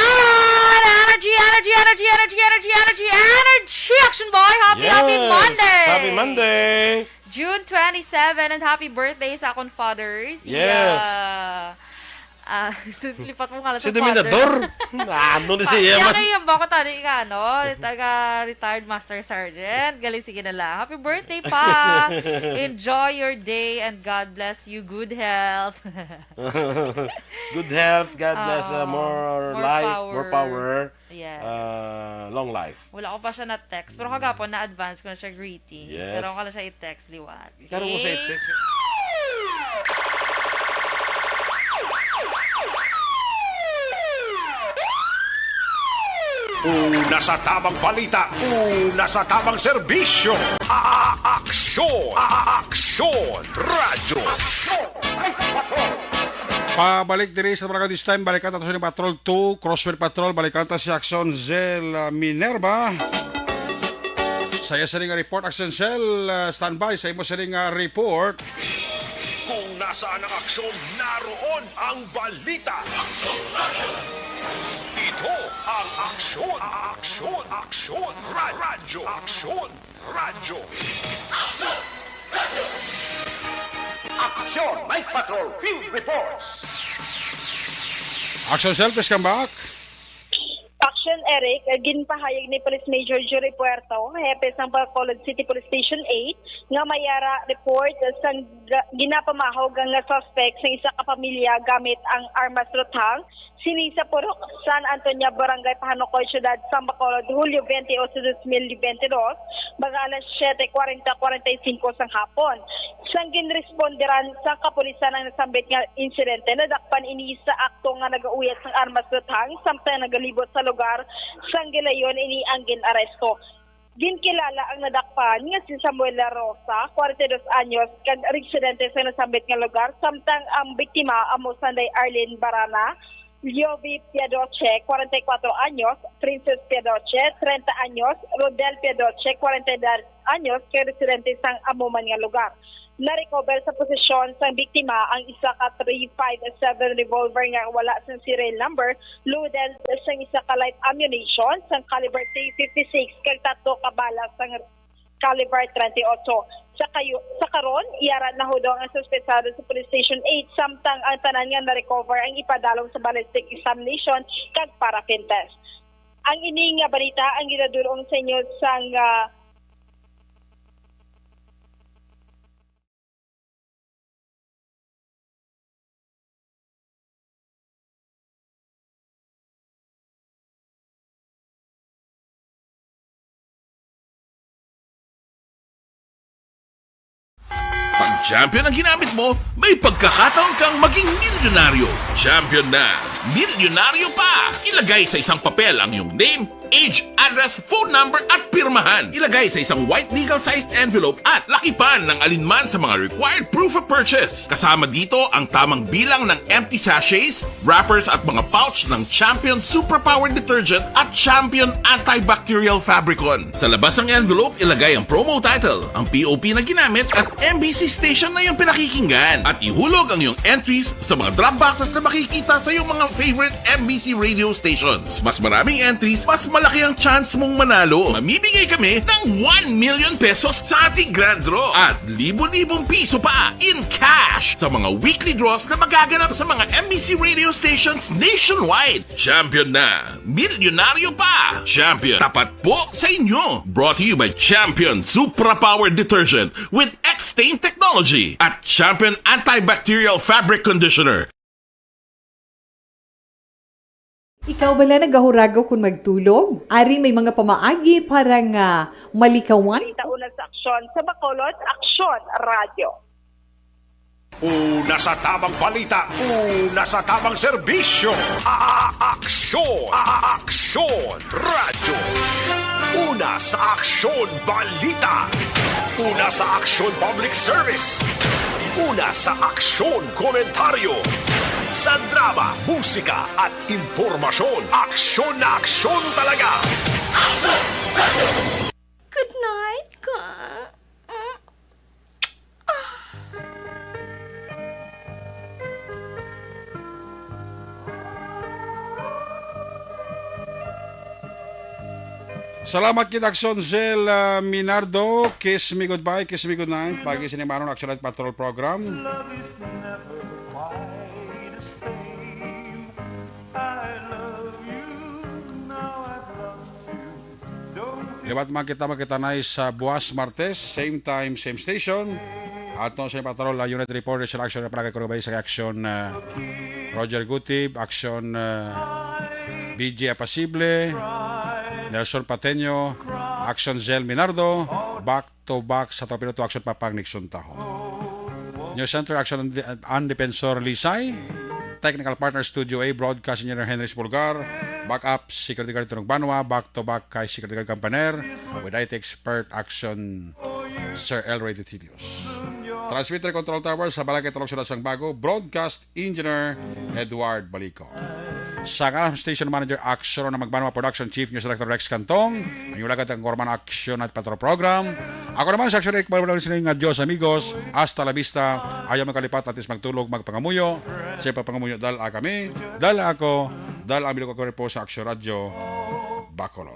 Energy, Action Boy! Happy Monday! Happy Monday! June 27 and happy birthday sa akong fathers. Yes! Lipat mo nga lang Si sa Dominador? Ano na siya? Yung bako tali ka, no? Retired Master Sergeant. Galing, sige na lang. Happy birthday pa! Enjoy your day and God bless you. Good health. Good health, God bless, more life, power. more power, Yes. long life. Wala ko pa siya na-text. Pero kagapon, na-advance ko na siya greetings. Yes. Pero ko lang siya i-text, liwat. Okay? Karoon mo sa i-text. Una sa tamang balita, una sa tamang serbisyo. Aksyon! Aksyon! Radyo! Pabalik diri sa Barangay this time, balikan ta sa Patrol 2, Crosswind Patrol, balikan ta si Action Zel Minerva. Saya sa ring report, Action Zel, standby sa imo sa ring report. Kung nasaan ang aksyon, naroon ang balita. Ito ang aksyon, aksyon, aksyon, radyo, aksyon, radyo. Action, Night Patrol, Field Reports. Action Zel, please come back. Action Eric, ginpahayag ni Police Major Jury Puerto, hepe ng Bacolod City Police Station 8, nga mayara report sa ginapamahog ang suspect sa isa ka pamilya gamit ang armas rutang sini sa Purok San Antonio Barangay Pahanukoy Ciudad San Bacolod Hulyo 28, 2022 baga alas 7:40-45 sang hapon. Sang ginresponderan sa kapulisan ang nasambit nga insidente, nadakpan ini sa akto nga nagauyat sang armas rutang samtang nagalibot sa lugar sang gilayon ini ang ginaresto. Ginkilala ang nadakpan nga si Samuel La Rosa, 42 anyos, kag residente sa nasambit nga lugar, samtang ang biktima amo Sanday Arlene Barana, Liovi Piadoche, 44 anyos, Princess Piadoche, 30 anyos, Rodel Piadoche, 42 anyos, kay residente sang amuman nga lugar. Na-recover sa posisyon sang biktima ang isa ka 357 revolver nga wala sang serial number, loaded sang isa ka light ammunition sang caliber 356 kag 3 ka bala sang caliber 38. Sa karon, iyaran na ho daw ang suspetsado sa Police Station 8 samtang ang tanan nga na-recover ang ipadalong sa ballistic examination kag paraffin test. Ang ini nga balita ang ginadulong sa inyo sang Pag champion ang ginamit mo, may pagkakataon kang maging milyonaryo. Champion na, milyonaryo pa! Ilagay sa isang papel ang iyong name, age, address, phone number at pirmahan. Ilagay sa isang white legal-sized envelope at lakipan ng alinman sa mga required proof of purchase. Kasama dito ang tamang bilang ng empty sachets, wrappers at mga pouch ng Champion Superpower Detergent at Champion Antibacterial Fabricon. Sa labas ng envelope, ilagay ang promo title, ang POP na ginamit at MBC station na iyong pinakikinggan. At ihulog ang iyong entries sa mga drop boxes na makikita sa iyong mga favorite MBC radio stations. Mas maraming entries, mas malaki ang chance mong manalo. Mamimigay kami ng 1 million pesos sa ating grand draw at libo-libong piso pa in cash sa mga weekly draws na magaganap sa mga MBC radio stations nationwide. Champion na, milyonaryo pa. Champion, tapat po sa inyo. Brought to you by Champion Supra Powered Detergent with X-Stain Technology at Champion Antibacterial Fabric Conditioner. Ikaw bala nagahuragaw kung magtulog? Ari may mga pamaagi para nga malikawan? Itauna sa aksyon sa Bacolod, Aksyon Radio. Una sa tamang balita, una sa tamang serbisyo. Aksyon! Aksyon! Radyo! Una sa Aksyon Balita. Una sa Aksyon Public Service. Una sa Aksyon Komentaryo. Sa drama, musika at impormasyon. Aksyon na aksyon talaga! Good night, ka. Salamat kita Aksyon Zell Minardo. Kiss me goodbye, kiss me good night. Pagi sinimaron Aksyon at Patrol Program. Liwat man kita magkitanay sa Buwas Martes, same time, same station. At no sa Patrol Unit Reporter sa Aksyon na pagkakurubay sa Aksyon Roger Gutib, Aksyon BG Apasible, Nelson Pateño, Aksyon Zell Minardo, back to back sa Topiloto Aksyon Papang Nixon Taho. News Center Aksyon Undefensor Lisay, Technical Partner Studio A, Broadcast Engineer Henry Spulgar, Backup Security Guard Tunong Banwa, back to back kay Security Guard Campaner, with IT Expert Action Sir L. Ray Titilios. Transmitter Control Tower sa Balangkay Tulog Sang Bago, Broadcast Engineer Edward Balico. Sa kanang Station Manager Action na Magbanwa Production Chief News Director Rex Cantong, ang yulagat ang Gorman Action at Patrol Program. Ako naman sa Action Rick, maraming sila nga Diyos amigos, hasta la vista, ayaw magkalipat at is magtulog, magpangamuyo, siyempre pangamuyo, dala kami, dala ako, dala ang bilog ako po sa Action Radio, Bacolod.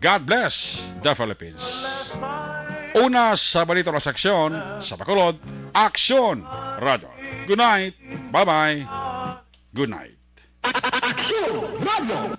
God bless the Philippines. Una sa balita ng Aksyon sa Bacolod, Action Radio. Good night. Bye-bye. Good night. Aksyon Radio.